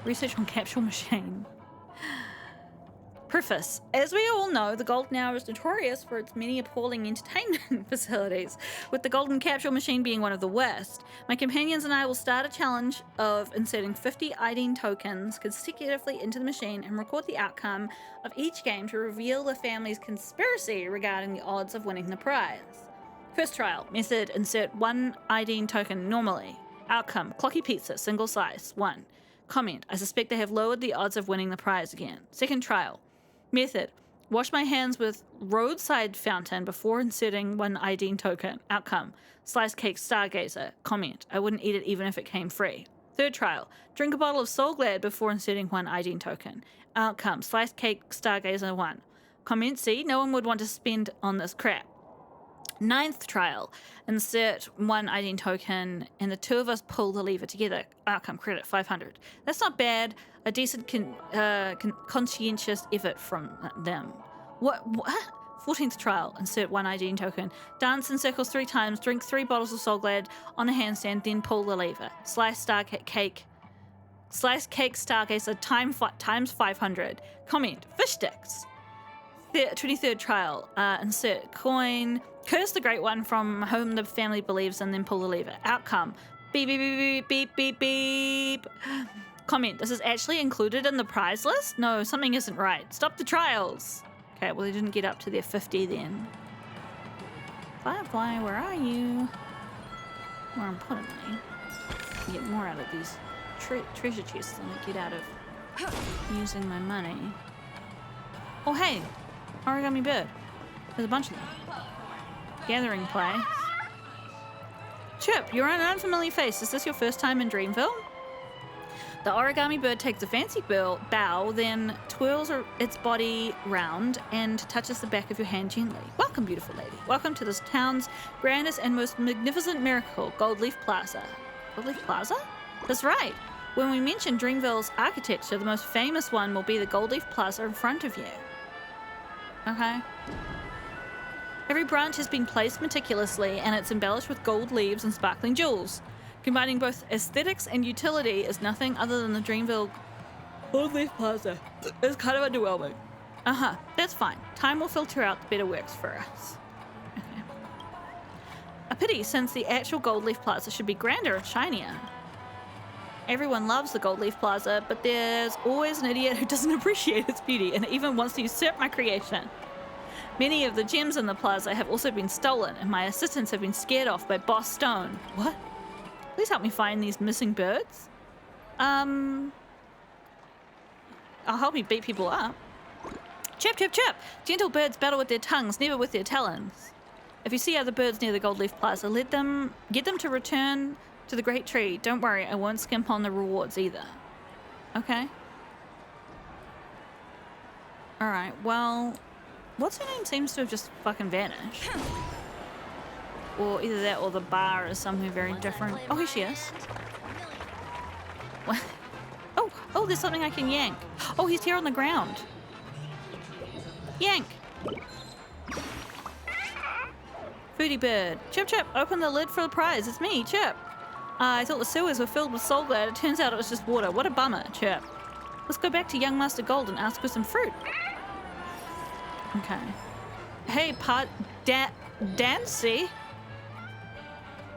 Research on capsule machine. Preface. As we all know, the Golden Hour is notorious for its many appalling entertainment facilities, with the Golden Capsule Machine being one of the worst. My companions and I will start a challenge of inserting 50 ID tokens consecutively into the machine and record the outcome of each game to reveal the family's conspiracy regarding the odds of winning the prize. First trial. Method. Insert 1 ID token normally. Outcome. Clocky pizza. Single slice. 1. Comment. I suspect they have lowered the odds of winning the prize again. Second trial. Method. Wash my hands with roadside fountain before inserting 1 ID token. Outcome. Slice cake stargazer. Comment. I wouldn't eat it even if it came free. Third trial. Drink a bottle of Soul Glad before inserting 1 ID token. Outcome. Slice cake stargazer 1. Comment. See, no one would want to spend on this crap. Ninth trial. Insert 1 ID token and the two of us pull the lever together. Outcome credit 500. That's not bad. A decent conscientious effort from them. What? 14th trial. Insert 1 ID token. Dance in circles 3 times. Drink 3 bottles of Soul Glad on a handstand. Then pull the lever. Slice cake stargazer times 500. Comment. Fish sticks. 23rd trial. Insert coin. Curse the Great One from whom the family believes and then pull the lever. Outcome. Beep, beep, beep, beep, beep, beep, beep. Comment. This is actually included in the prize list? No, something isn't right. Stop the trials. Okay, well, they didn't get up to their 50 then. Firefly, where are you? More importantly, get more out of these treasure chests than I get out of using my money. Oh, hey. Origami bird. There's a bunch of them. Gathering place. Chip, you're an unfamiliar face. Is this your first time in Dreamville? The origami bird takes a fancy bow, then twirls its body round and touches the back of your hand gently. Welcome, beautiful lady. Welcome to this town's grandest and most magnificent miracle, Gold Leaf Plaza. Gold Leaf Plaza? That's right. When we mention Dreamville's architecture, the most famous one will be the Gold Leaf Plaza in front of you. Okay. Every branch has been placed meticulously and it's embellished with gold leaves and sparkling jewels. Combining both aesthetics and utility is nothing other than the Dreamville Gold Leaf Plaza. It's kind of underwhelming. That's fine. Time will filter out the better works for us. Okay. A pity, since the actual Gold Leaf Plaza should be grander and shinier. Everyone loves the Gold Leaf Plaza, but there's always an idiot who doesn't appreciate its beauty and even wants to usurp my creation. Many of the gems in the plaza have also been stolen, and my assistants have been scared off by Boss Stone. What? Please help me find these missing birds. I'll help you beat people up. Chip, chip, chip! Gentle birds battle with their tongues, never with their talons. If you see other birds near the Gold Leaf Plaza, get them to return to the Great Tree. Don't worry, I won't skimp on the rewards either. Okay. Alright, well... What's her name seems to have just fucking vanished. Or either that or the bar is somewhere very different. Oh, here she is. What? Oh, there's something I can yank. Oh, he's here on the ground. Yank. Foodie bird. Chip, Chip, open the lid for the prize. It's me, Chip. I thought the sewers were filled with Soul Glad. It turns out it was just water. What a bummer, Chip. Let's go back to young Master Gold and ask for some fruit. Okay. Hey, Dancy.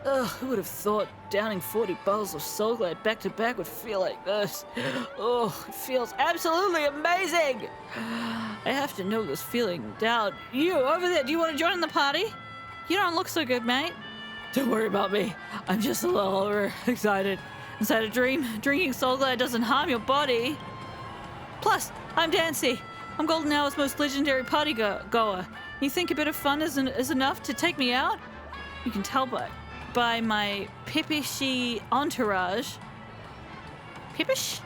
Ugh, who would have thought downing 40 bottles of Soul Glad back to back would feel like this? Oh, it feels absolutely amazing. I have to know this feeling down. You, over there, do you want to join the party? You don't look so good, mate. Don't worry about me. I'm just a little overexcited. Inside a dream, drinking Soul Glad doesn't harm your body. Plus, I'm Dancy. I'm Golden Hour's most legendary party goer. You think a bit of fun is enough to take me out? You can tell by my pippishy entourage. Pippish?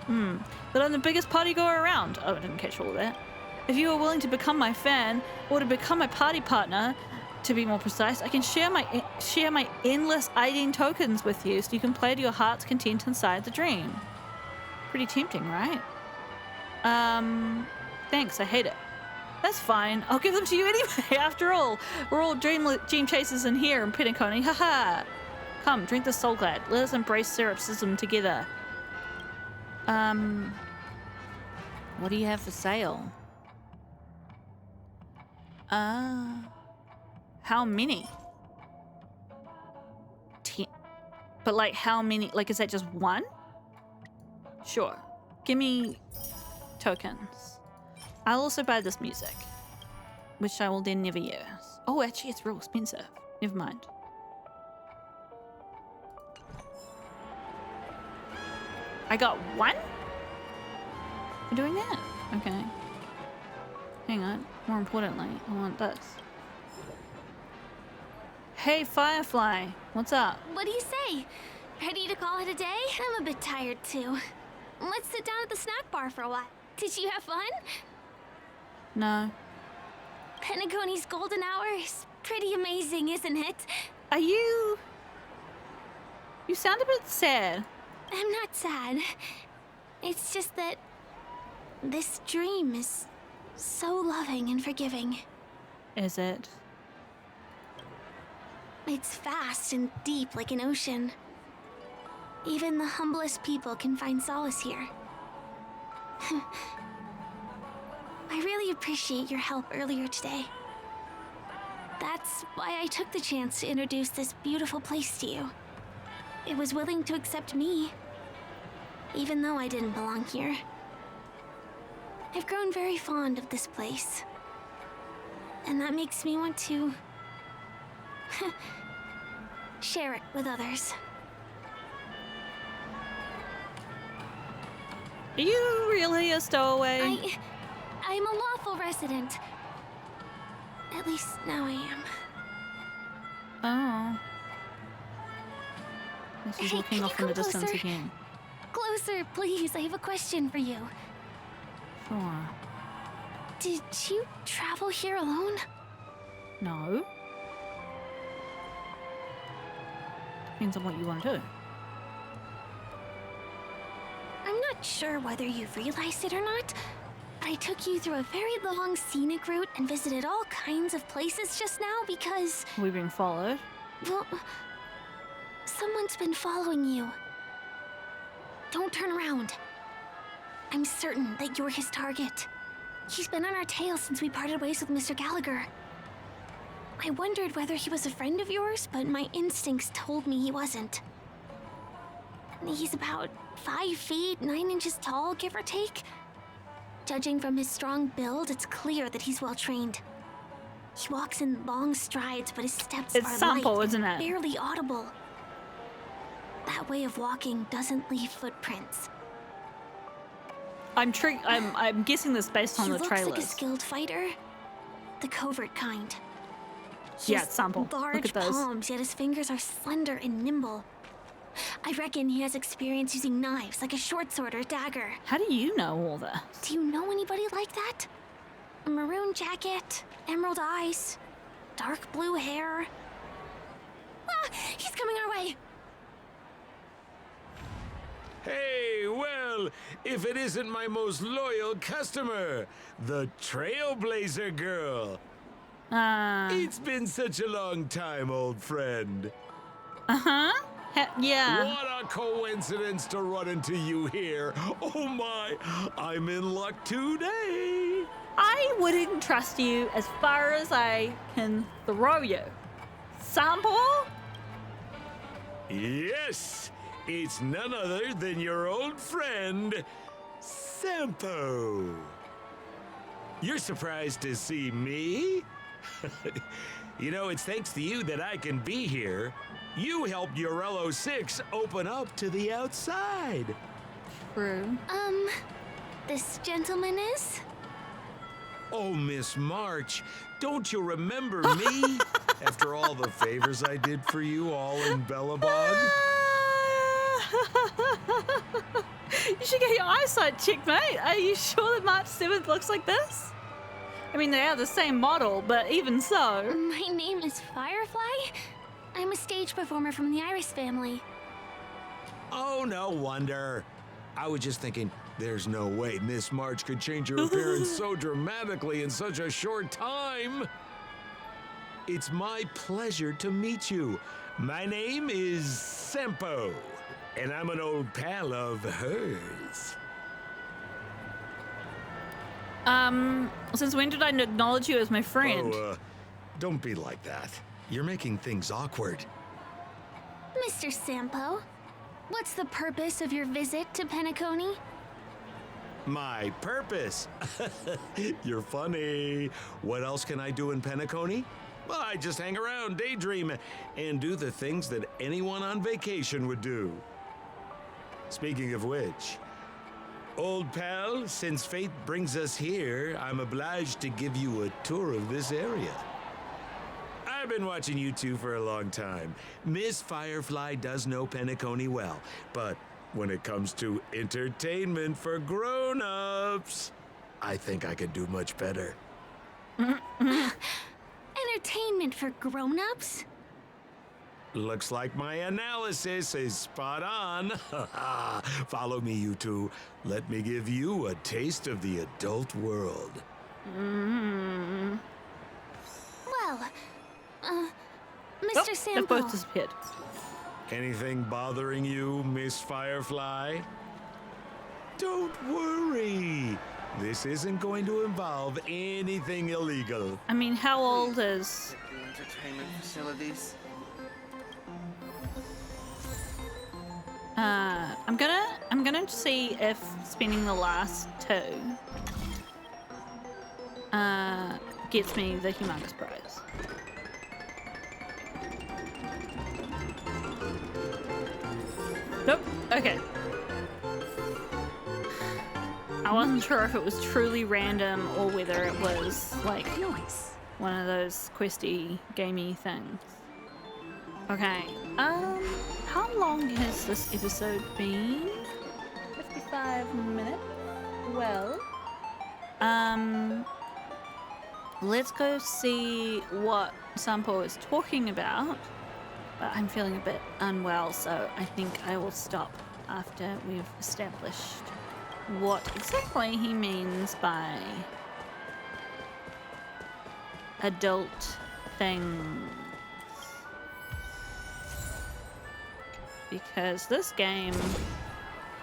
That I'm the biggest party goer around. Oh, I didn't catch all of that. If you are willing to become my fan, or to become my party partner, To be more precise, I can share my endless ID tokens with you so you can play to your heart's content inside the dream. Pretty tempting, right? Thanks, I hate it. That's fine. I'll give them to you anyway. After all, we're all dream chasers in here in Penacony. Haha. Come, drink the soul glad. Let us embrace syrupsism together. What do you have for sale? How many? 10. But like how many? Like, is that just one? Sure. Give me tokens. I'll also buy this music, which I will then never use. Oh, actually, it's real expensive. Never mind. I got one? For doing that? Okay. Hang on. More importantly, I want this. Hey, Firefly. What's up? What do you say? Ready to call it a day? I'm a bit tired too. Let's sit down at the snack bar for a while. Did you have fun? No. Penacony's golden hour is pretty amazing, isn't it? Are you... You sound a bit sad. I'm not sad. It's just that this dream is so loving and forgiving. Is it? It's vast and deep like an ocean. Even the humblest people can find solace here. I really appreciate your help earlier today. That's why I took the chance to introduce this beautiful place to you. It was willing to accept me, even though I didn't belong here. I've grown very fond of this place, and that makes me want to share it with others. Are you really a stowaway? I'm a lawful resident. At least now I am. Oh. She's looking off in the distance again. Closer, please. I have a question for you. Sure. Did you travel here alone? No. Depends on what you want to do. I'm not sure whether you realized it or not, but I took you through a very long scenic route and visited all kinds of places just now because... We've been followed. Well, someone's been following you. Don't turn around. I'm certain that you're his target. He's been on our tail since we parted ways with Mr. Gallagher. I wondered whether he was a friend of yours, but my instincts told me he wasn't. He's about 5 feet, 9 inches tall, give or take. Judging from his strong build, it's clear that he's well trained. He walks in long strides, but his steps are Sample, light, isn't it? barely audible. That way of walking doesn't leave footprints. I'm guessing this based on the trailers. He looks like a skilled fighter, the covert kind. Yeah, it's Sample. Large Look at those. palms, yet his fingers are slender and nimble. I reckon he has experience using knives, like a short sword or dagger. How do you know all this? Do you know anybody like that? A maroon jacket, emerald eyes, dark blue hair. Ah, he's coming our way. Hey, well, if it isn't my most loyal customer, the Trailblazer Girl. It's been such a long time, old friend. Uh-huh. Yeah. What a coincidence to run into you here. Oh my, I'm in luck today. I wouldn't trust you as far as I can throw you. Sample? Yes, it's none other than your old friend, Sampo. You're surprised to see me? You know, it's thanks to you that I can be here. You helped Urello 6 open up to the outside. True. This gentleman is? Oh, Miss March, don't you remember me? After all the favors I did for you all in Bellabog? You should get your eyesight checked, mate. Are you sure that March 7th looks like this? I mean, they are the same model, but even so. My name is Firefly. I'm a stage performer from the Iris family. Oh, no wonder. I was just thinking, there's no way Miss March could change her appearance so dramatically in such a short time. It's my pleasure to meet you. My name is Sempo, and I'm an old pal of hers. Since when did I acknowledge you as my friend? Oh, don't be like that. You're making things awkward. Mr. Sampo, what's the purpose of your visit to Penacony? My purpose? You're funny. What else can I do in Penacony? Well, I just hang around, daydream, and do the things that anyone on vacation would do. Speaking of which, old pal, since fate brings us here, I'm obliged to give you a tour of this area. I've been watching you two for a long time. Miss Firefly does know Penacony well, but when it comes to entertainment for grown-ups, I think I could do much better. Entertainment for grown-ups? Looks like my analysis is spot on. Follow me, you two. Let me give you a taste of the adult world. Well, Mr. Sampo. They've both disappeared. Anything bothering you, Miss Firefly? Don't worry. This isn't going to involve anything illegal. I mean, how old is... entertainment facilities? I'm gonna see if spending the last two gets me the humongous prize. Nope. Okay. I wasn't sure if it was truly random or whether it was like one of those questy, gamey things. Okay. How long has this episode been? 55 minutes. Well, let's go see what Sampo is talking about. But I'm feeling a bit unwell, so I think I will stop after we've established what exactly he means by adult things. Because this game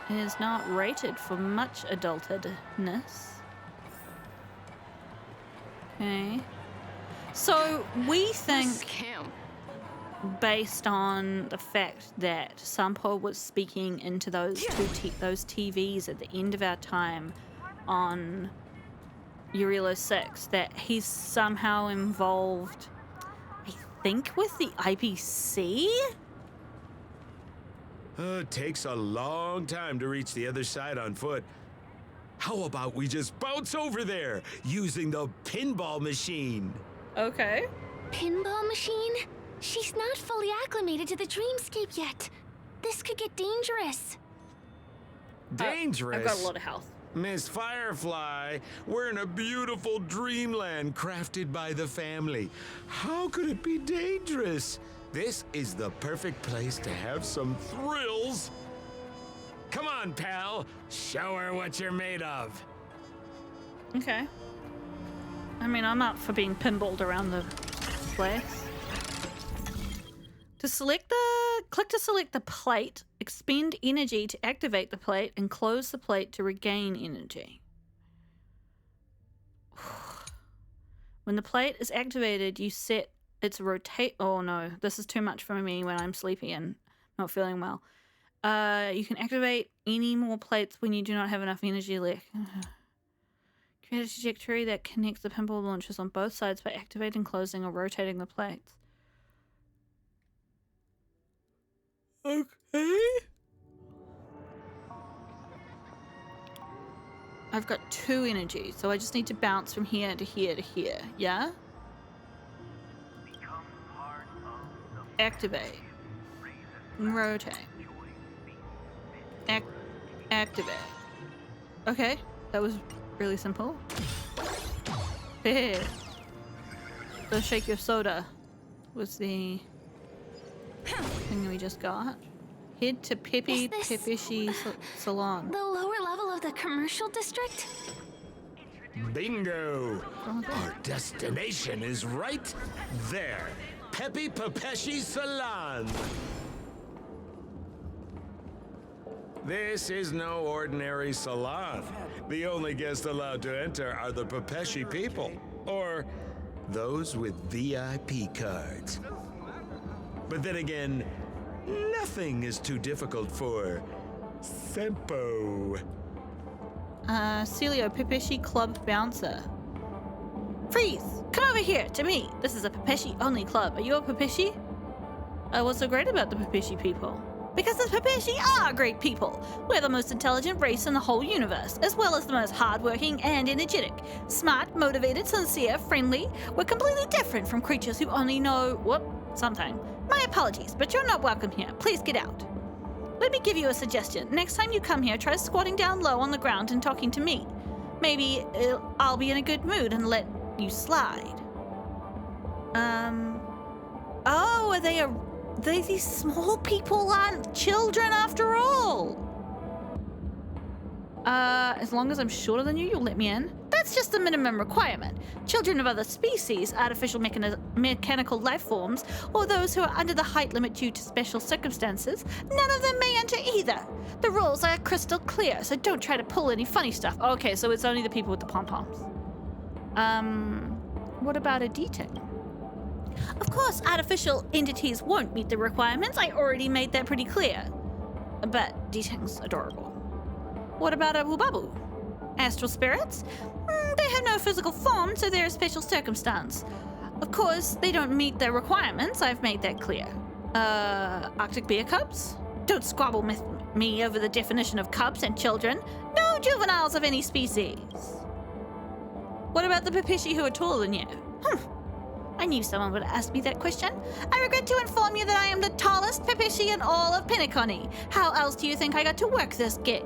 is not rated for much adultedness. Okay. So we think, based on the fact that Sampo was speaking into those those TVs at the end of our time on Urilo 6, that he's somehow involved, I think, with the IPC? It takes a long time to reach the other side on foot. How about we just bounce over there using the pinball machine? Okay. Pinball machine? She's not fully acclimated to the dreamscape yet. This could get dangerous. Dangerous? I've got a lot of health. Miss Firefly, we're in a beautiful dreamland crafted by the family. How could it be dangerous? This is the perfect place to have some thrills. Come on, pal. Show her what you're made of. Okay. I mean, I'm up for being pinballed around the place. Click to select the plate, expend energy to activate the plate, and close the plate to regain energy. When the plate is activated, you set its oh no, this is too much for me when I'm sleepy and not feeling well. You can activate any more plates when you do not have enough energy left. Create a trajectory that connects the pinball launchers on both sides by activating, closing, or rotating the plates. Okay. I've got 2 energy, so I just need to bounce from here to here to here, yeah? Activate. Rotate. Activate. Okay, that was really simple. So shake your soda was the thing we just got. Head to Pipishi Salon. The lower level of the commercial district? Bingo! Our destination is right there. Peppy Papeshi Salon. This is no ordinary salon. The only guests allowed to enter are the Papeshi people, or those with VIP cards. But then again, nothing is too difficult for Sempo. Celio, Papeshi Club Bouncer. Freeze! Come over here, to me! This is a Papeshi-only club. Are you a Papeshi? What's so great about the Papeshi people? Because the Papeshi are great people! We're the most intelligent race in the whole universe, as well as the most hardworking and energetic. Smart, motivated, sincere, friendly. We're completely different from creatures who only know... something. My apologies, but you're not welcome here. Please get out. Let me give you a suggestion. Next time you come here, try squatting down low on the ground and talking to me. Maybe I'll be in a good mood and let you slide. Oh, are they these small people aren't children after all? As long as I'm shorter than you, you'll let me in? That's just the minimum requirement. Children of other species, artificial mechanical life forms, or those who are under the height limit due to special circumstances, none of them may enter either. The rules are crystal clear, so don't try to pull any funny stuff. Okay, so it's only the people with the pom-poms. What about a D-Ting? Of course, artificial entities won't meet the requirements. I already made that pretty clear. But D-Ting's adorable. What about a Wubabu? Astral spirits? They have no physical form, so they're a special circumstance. Of course, they don't meet the requirements. I've made that clear. Arctic bear cubs? Don't squabble with me over the definition of cubs and children. No juveniles of any species. What about the Papeshi who are taller than you? I knew someone would ask me that question. I regret to inform you that I am the tallest Papeshi in all of Penacony. How else do you think I got to work this gig?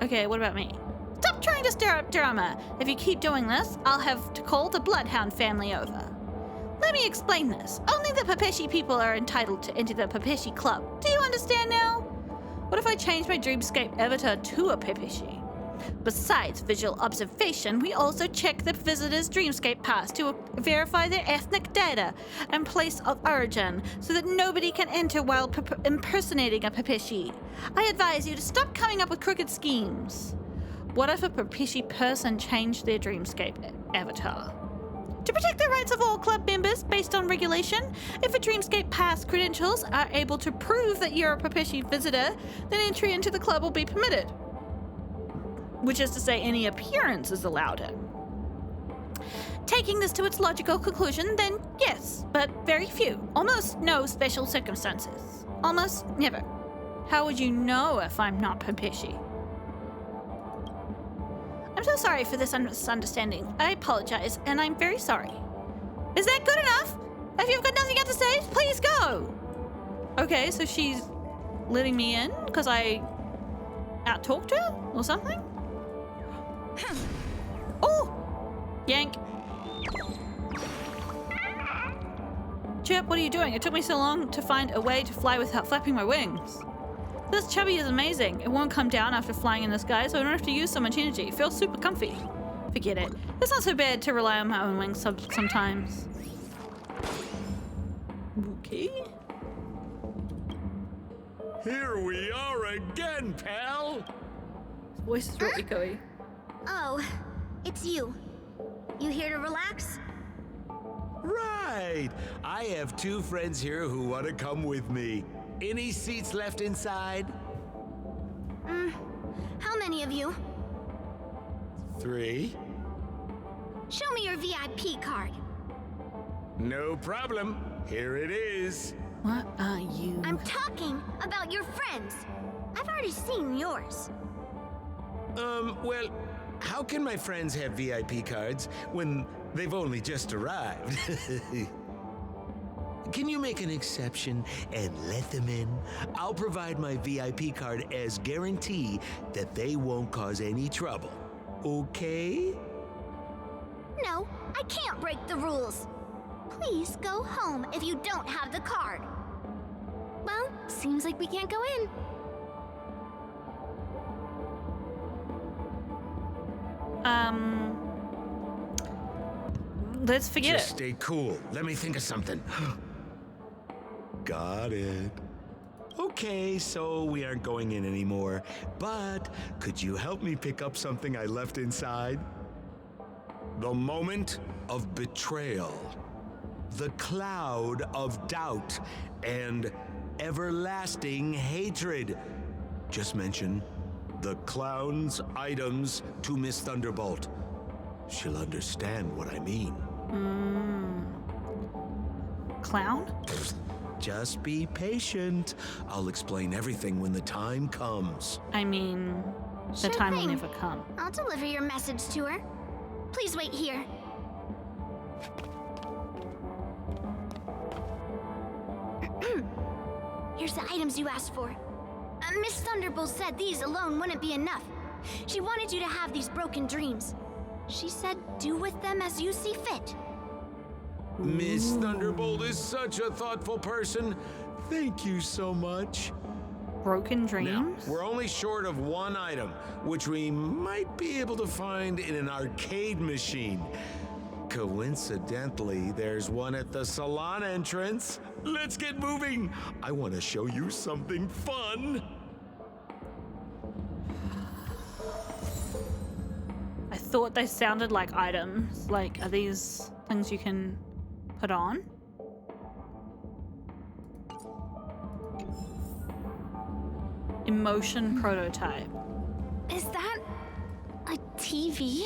Okay, what about me? Stop trying to stir up drama. If you keep doing this, I'll have to call the Bloodhound family over. Let me explain this. Only the Papeshi people are entitled to enter the Papeshi Club. Do you understand now? What if I change my Dreamscape avatar to a Papeshi? Besides visual observation, we also check the visitor's Dreamscape pass to verify their ethnic data and place of origin so that nobody can enter while impersonating a Papeshi. I advise you to stop coming up with crooked schemes. What if a Papeshi person changed their Dreamscape avatar? To protect the rights of all club members based on regulation, if a Dreamscape pass credentials are able to prove that you're a Papeshi visitor, then entry into the club will be permitted. Which is to say, any appearance is allowed in. Taking this to its logical conclusion, then yes, but very few. Almost no special circumstances. Almost never. How would you know if I'm not Papeshi? I'm so sorry for this misunderstanding. I apologize, and I'm very sorry. Is that good enough? If you've got nothing else to say, please go! Okay, so she's letting me in because I out-talked her or something? Oh! Yank. Chirp, what are you doing? It took me so long to find a way to fly without flapping my wings. This chubby is amazing. It won't come down after flying in the sky, so I don't have to use so much energy. It feels super comfy. Forget it. It's not so bad to rely on my own wings sometimes. Okay. Here we are again, pal! His voice is real echoey. Oh, it's you. You here to relax? Right! I have two friends here who want to come with me. Any seats left inside? How many of you? 3. Show me your VIP card. No problem. Here it is. What are you? I'm talking about your friends. I've already seen yours. Well, how can my friends have VIP cards when they've only just arrived? Can you make an exception and let them in? I'll provide my VIP card as guarantee that they won't cause any trouble. Okay? No, can't break the rules. Please go home if you don't have the card. Well, seems like we can't go in. Let's forget Just it. stay cool. Let me think of something. Got it. Okay, so we aren't going in anymore. But could you help me pick up something I left inside? The moment of betrayal. The cloud of doubt and everlasting hatred. Just mention the clown's items to Miss Thunderbolt. She'll understand what I mean. Clown? Just be patient. I'll explain everything when the time comes. I mean, the Sure time will thing. never come. I'll deliver your message to her. Please wait here. Here's the items you asked for. Miss Thunderbolt said these alone wouldn't be enough. She wanted you to have these broken dreams. She said do with them as you see fit. Miss Thunderbolt is such a thoughtful person. Thank you so much. Broken Now, dreams? we're only short of one item, which we might be able to find in an arcade machine. Coincidentally, there's one at the salon entrance. Let's get moving. I want to show you something fun. I thought they sounded like items. Like, are these things you can put on? Emotion prototype. Is that a TV?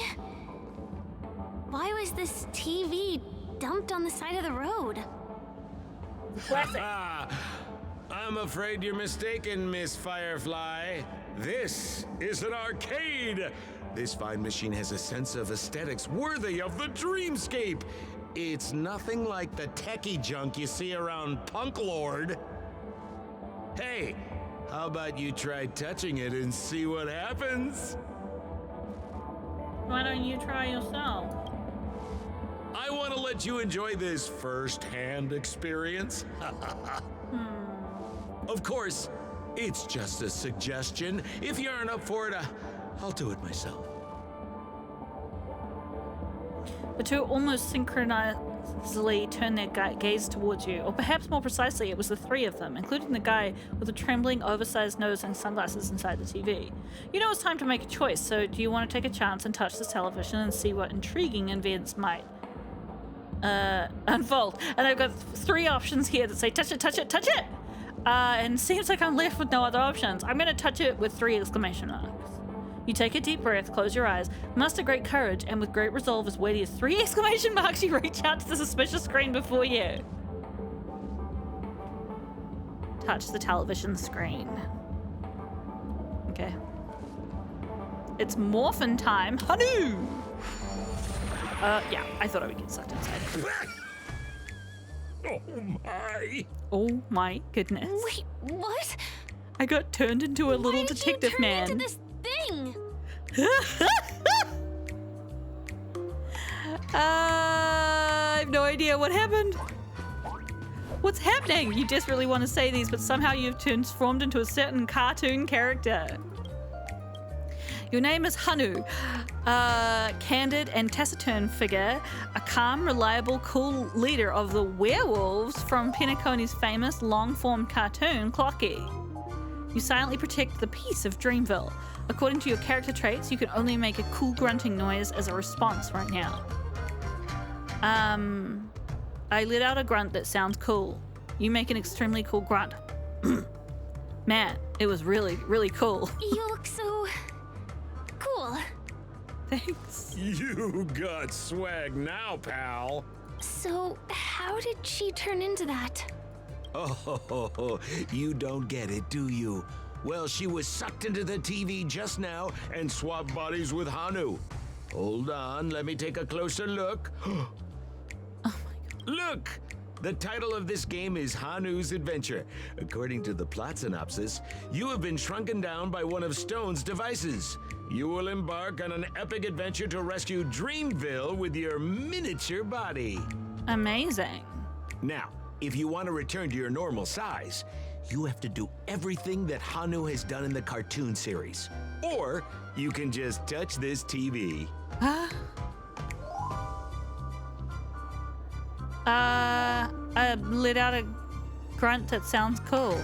Why was this TV dumped on the side of the road? I'm afraid you're mistaken, Miss Firefly. This is an arcade. This fine machine has a sense of aesthetics worthy of the dreamscape. It's nothing like the techie junk you see around Punk Lord. Hey, how about you try touching it and see what happens? Why don't you try yourself? I want to let you enjoy this first-hand experience. Of course, it's just a suggestion. If you aren't up for it, I'll do it myself. The two almost synchronously turned their gaze towards you, or perhaps more precisely, it was the three of them, including the guy with the trembling, oversized nose and sunglasses inside the TV. You know it's time to make a choice, so do you want to take a chance and touch the television and see what intriguing events might unfold? And I've got three options here that say touch it, touch it, touch it! And it seems like I'm left with no other options. I'm gonna touch it with 3 exclamation marks. You take a deep breath, close your eyes, muster great courage, and with great resolve as weighty as 3 exclamation marks, you reach out to the suspicious screen before you. Touch the television screen. Okay. It's morphin' time. Hanu! Yeah, I thought I would get sucked inside. Oh my! Oh my goodness. Wait, what? I got turned into a little detective Why did you turn man. into this thing? I have no idea what happened. What's happening? You desperately want to say these, but somehow you've transformed into a certain cartoon character. Your name is Hanu, a candid and taciturn figure, a calm, reliable, cool leader of the werewolves from Penacony's famous long-form cartoon, Clocky. You silently protect the peace of Dreamville. According to your character traits, you can only make a cool grunting noise as a response right now. I let out a grunt that sounds cool. You make an extremely cool grunt. Man, it was really, really cool. You look so cool. Thanks. You got swag now, pal. So, how did she turn into that? Oh, you don't get it, do you? Well, she was sucked into the TV just now and swapped bodies with Hanu. Hold on, let me take a closer look. Oh my God. Look! The title of this game is Hanu's Adventure. According to the plot synopsis, you have been shrunken down by one of Stone's devices. You will embark on an epic adventure to rescue Dreamville with your miniature body. Amazing. Now, if you want to return to your normal size, you have to do everything that Hanu has done in the cartoon series. Or you can just touch this TV. I let out a grunt that sounds cool.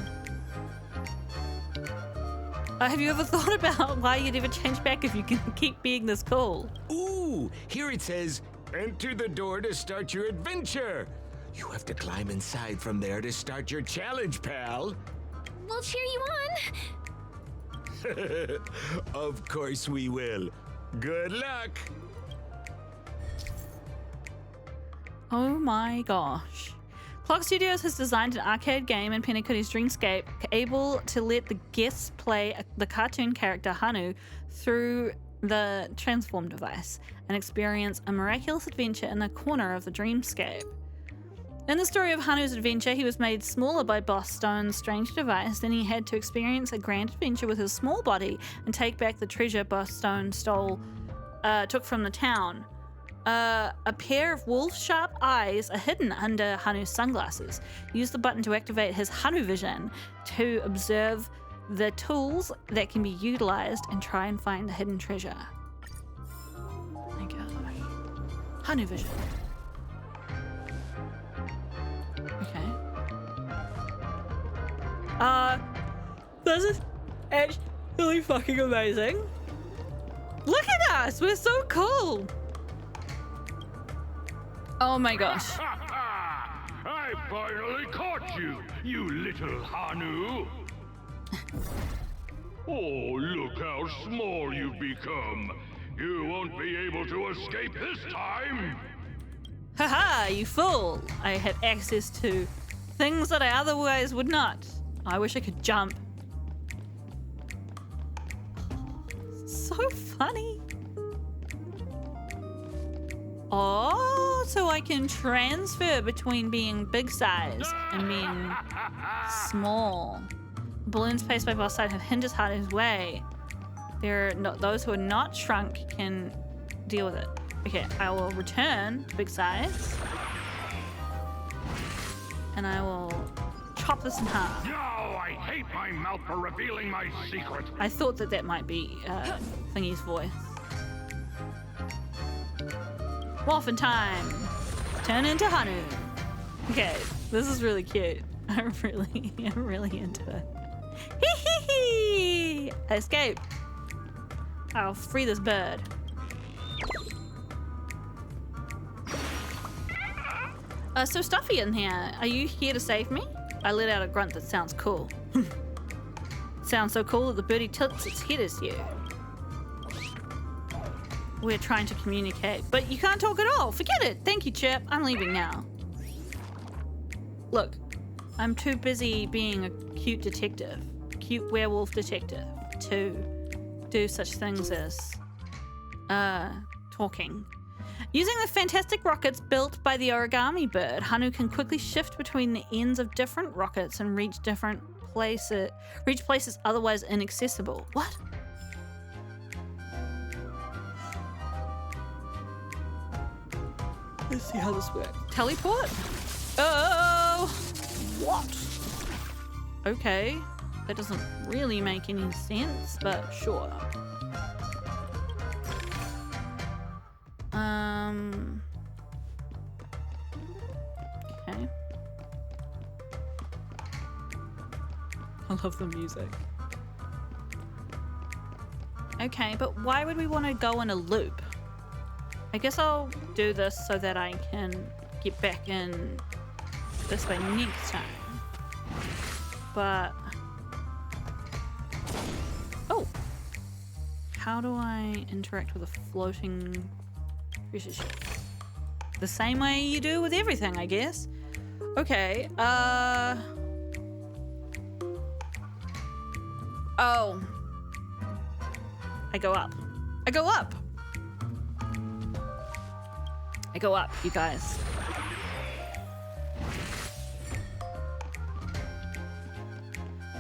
Have you ever thought about why you'd ever change back if you can keep being this cool? Ooh, here it says, enter the door to start your adventure. You have to climb inside from there to start your challenge, pal. We'll cheer you on. Of course we will. Good luck. Oh my gosh. Clock Studios has designed an arcade game in Penacoonie's Dreamscape, able to let the guests play the cartoon character Hanu through the transform device and experience a miraculous adventure in the corner of the Dreamscape. In the story of Hanu's adventure, he was made smaller by Boss Stone's strange device, then he had to experience a grand adventure with his small body and take back the treasure Boss Stone took from the town. A pair of wolf-sharp eyes are hidden under Hanu's sunglasses. Use the button to activate his Hanu vision to observe the tools that can be utilized and try and find the hidden treasure. Oh my gosh. Hanu vision. Okay. This is actually fucking amazing. Look at us! We're so cool! Oh my gosh. I finally caught you, you little Hanu. Oh, look how small you've become. You won't be able to escape this time. Haha, you fool! I have access to things that I otherwise would not. I wish I could jump. So funny. Oh, so I can transfer between being big size and being small. Balloons placed by boss side have hinges hard his way. Those who are not shrunk can deal with it. Okay, I will return big size. And I will chop this in half. No, I hate my mouth for revealing my secret. I thought that might be Thingy's voice. Morphin time! Turn into Hanu. Okay, this is really cute. I'm really into it. Hee hee hee! Escape! I'll free this bird. So Stuffy in here, are you here to save me? I let out a grunt that sounds cool. Sounds so cool that the birdie tilts its head as you. We're trying to communicate, but you can't talk at all. Forget it. Thank you, Chip. I'm leaving now. Look, I'm too busy being a cute detective, cute werewolf detective, to do such things as talking. Using the fantastic rockets built by the origami bird, Hanu can quickly shift between the ends of different rockets and reach places otherwise inaccessible. What? Let's see how this works. Teleport? Oh! What? Okay. That doesn't really make any sense, but sure. Okay. I love the music. Okay, but why would we want to go in a loop? I guess I'll do this so that I can get back in this way next time. But... oh! How do I interact with a floating treasure ship? The same way you do with everything, I guess. Okay, oh. I go up. I go up! I go up, you guys.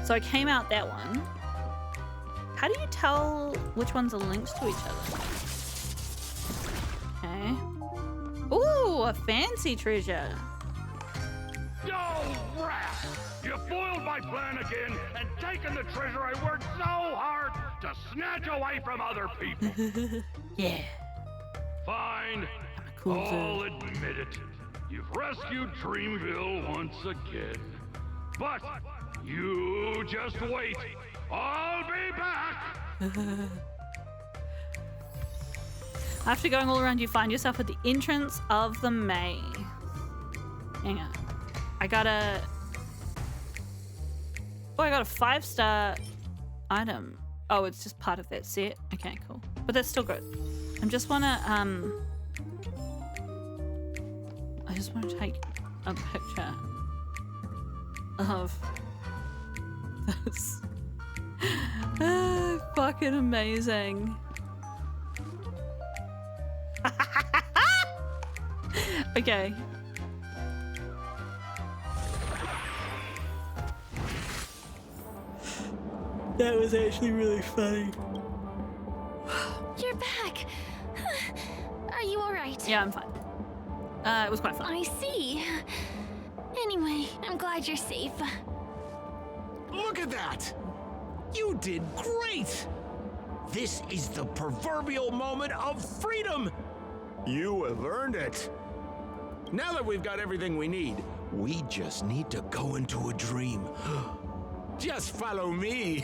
So I came out that one. How do you tell which ones are linked to each other? Okay. Ooh, a fancy treasure. You rat! You foiled my plan again and taken the treasure I worked so hard to snatch away from other people. Yeah. Fine. Cool I'll admit it. You've rescued Dreamville once again. But you just wait. I'll be back. After going all around, you find yourself at the entrance of the maze. Hang on. I got a 5-star item. Oh, it's just part of that set. Okay, cool. But that's still good. I just want to take a picture of this. Fucking amazing. Okay. That was actually really funny. You're back. Are you alright? Yeah, I'm fine. It was quite fun. I see. Anyway, I'm glad you're safe. Look at that! You did great! This is the proverbial moment of freedom! You have earned it. Now that we've got everything we need, we just need to go into a dream. Just follow me.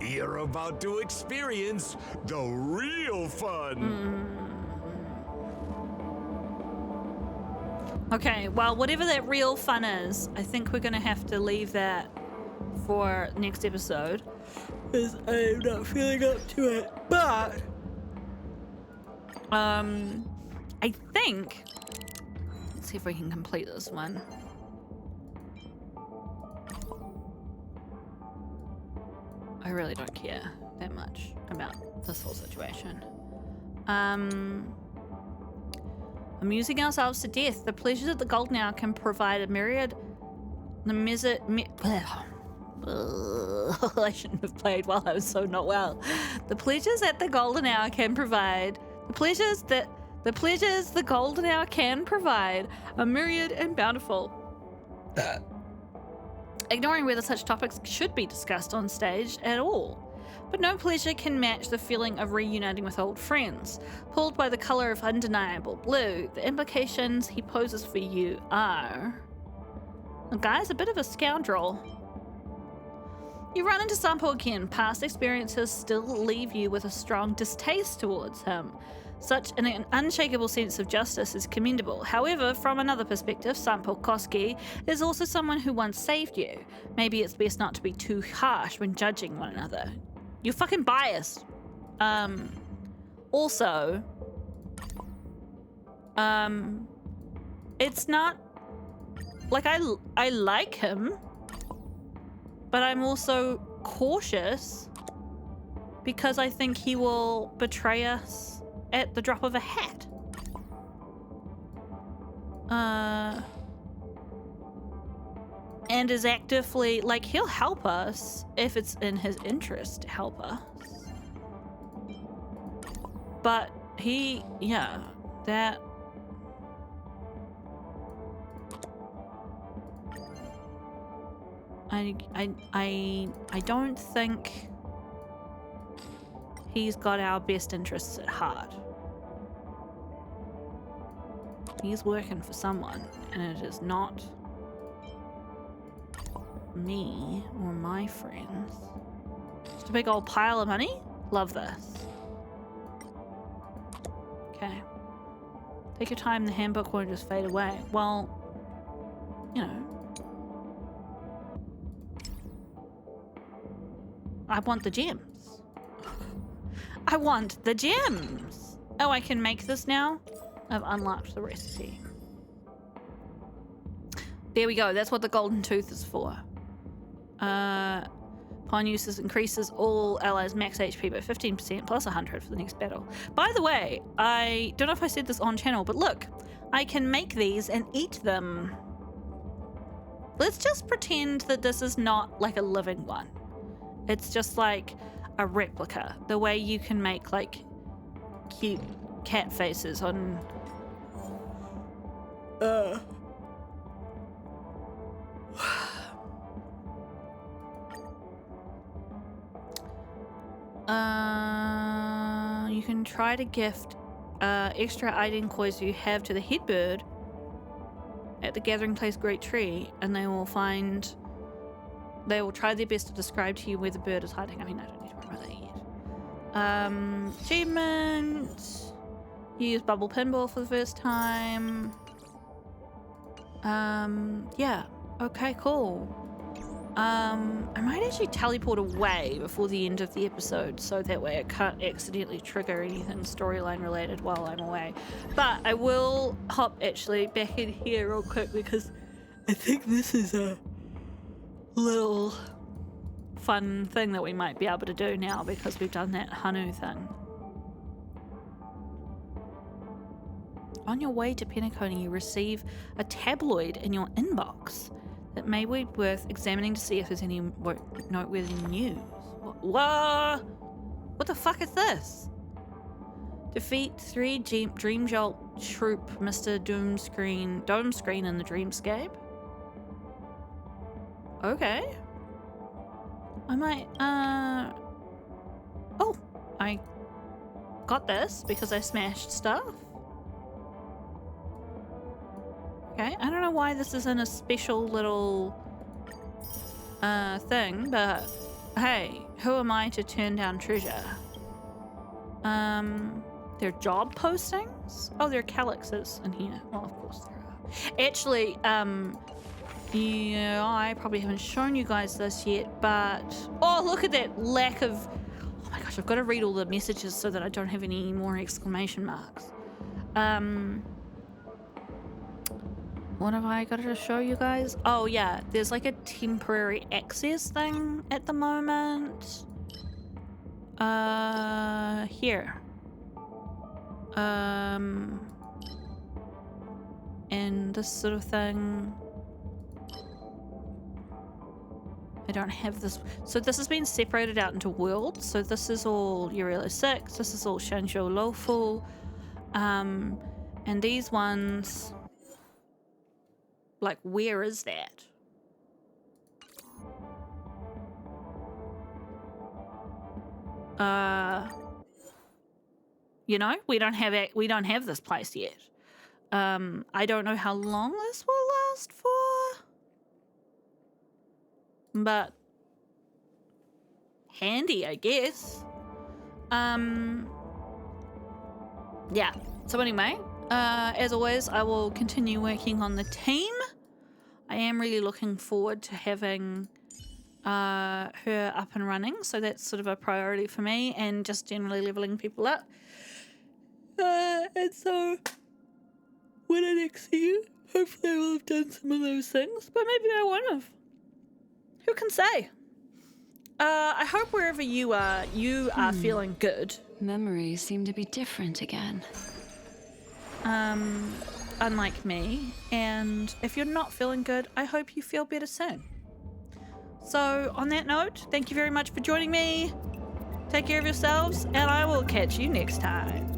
You're about to experience the real fun. Okay, well, whatever that real fun is, I think we're gonna have to leave that for next episode, because I'm not feeling up to it. But I think, let's see if we can complete this one. I really don't care that much about this whole situation. Amusing ourselves to death. The pleasures at the Golden Hour can provide a myriad. I shouldn't have played while I was so not well. The pleasures at the Golden Hour can provide. The pleasures the Golden Hour can provide are myriad and bountiful. Ignoring whether such topics should be discussed on stage at all. But no pleasure can match the feeling of reuniting with old friends. Pulled by the color of undeniable blue, the implications he poses for you are... The guy's a bit of a scoundrel. You run into Sampo again. Past experiences still leave you with a strong distaste towards him. Such an unshakable sense of justice is commendable. However, from another perspective, Sampo Koski is also someone who once saved you. Maybe it's best not to be too harsh when judging one another. You're fucking biased. Also, it's not like I like him, but I'm also cautious because I think he will betray us at the drop of a hat. And is actively, like, he'll help us if it's in his interest to help us. But he, yeah, that... I don't think he's got our best interests at heart. He's working for someone, and it is not me or my friends. Just a big old pile of money? Love this. Okay. Take your time, the handbook won't just fade away. Well, you know. I want the gems. I want the gems! Oh, I can make this now? I've unlocked the recipe. There we go, that's what the golden tooth is for. Pawn uses increases all allies' max HP by 15% plus 100 for the next battle. By the way, I don't know if I said this on channel, but look, I can make these and eat them. let's just pretend that this is not like a living one. It's just like a replica. The way you can make like cute cat faces on you can try to gift extra Aiden coins you have to the head bird at the gathering place Great Tree, and they will try their best to describe to you where the bird is hiding. I mean, I don't need to worry about that yet. Achievement. You use bubble pinball for the first time. Yeah. Okay, cool. I might actually teleport away before the end of the episode, so that way I can't accidentally trigger anything storyline related while I'm away. But I will hop actually back in here real quick because I think this is a little fun thing that we might be able to do now because we've done that Hanu thing. On your way to Penacony, you receive a tabloid in your inbox that may be worth examining to see if there's any noteworthy news. What? What the fuck is this? Defeat 3 Dream Jolt Troop Mr. Dome Screen in the Dreamscape. Okay. I might, oh, I got this because I smashed stuff. Okay, I don't know why this isn't a special little thing, but hey, who am I to turn down treasure? They're job postings? Oh, there are calyxes in here. Well, of course there are. Actually, yeah, I probably haven't shown you guys this yet, but oh, look at that lack of, oh my gosh, I've got to read all the messages so that I don't have any more exclamation marks. What have I got to show you guys? Oh yeah, there's like a temporary access thing at the moment. Here. And this sort of thing. I don't have this. So this has been separated out into worlds. So this is all Urelo 6. This is all Shanzhou Lofu. And these ones, like, where is that? You know, we don't have this place yet. I don't know how long this will last for. But handy, I guess. Yeah. So anyway, as always, I will continue working on the team. I am really looking forward to having her up and running, so that's sort of a priority for me, and just generally leveling people up. And so when I next see you, hopefully I will have done some of those things, but maybe I won't have. Who can say? I hope wherever you are feeling good. Memories seem to be different again. Unlike me. And if you're not feeling good, I hope you feel better soon. So on that note, thank you very much for joining me. Take care of yourselves, and I will catch you next time.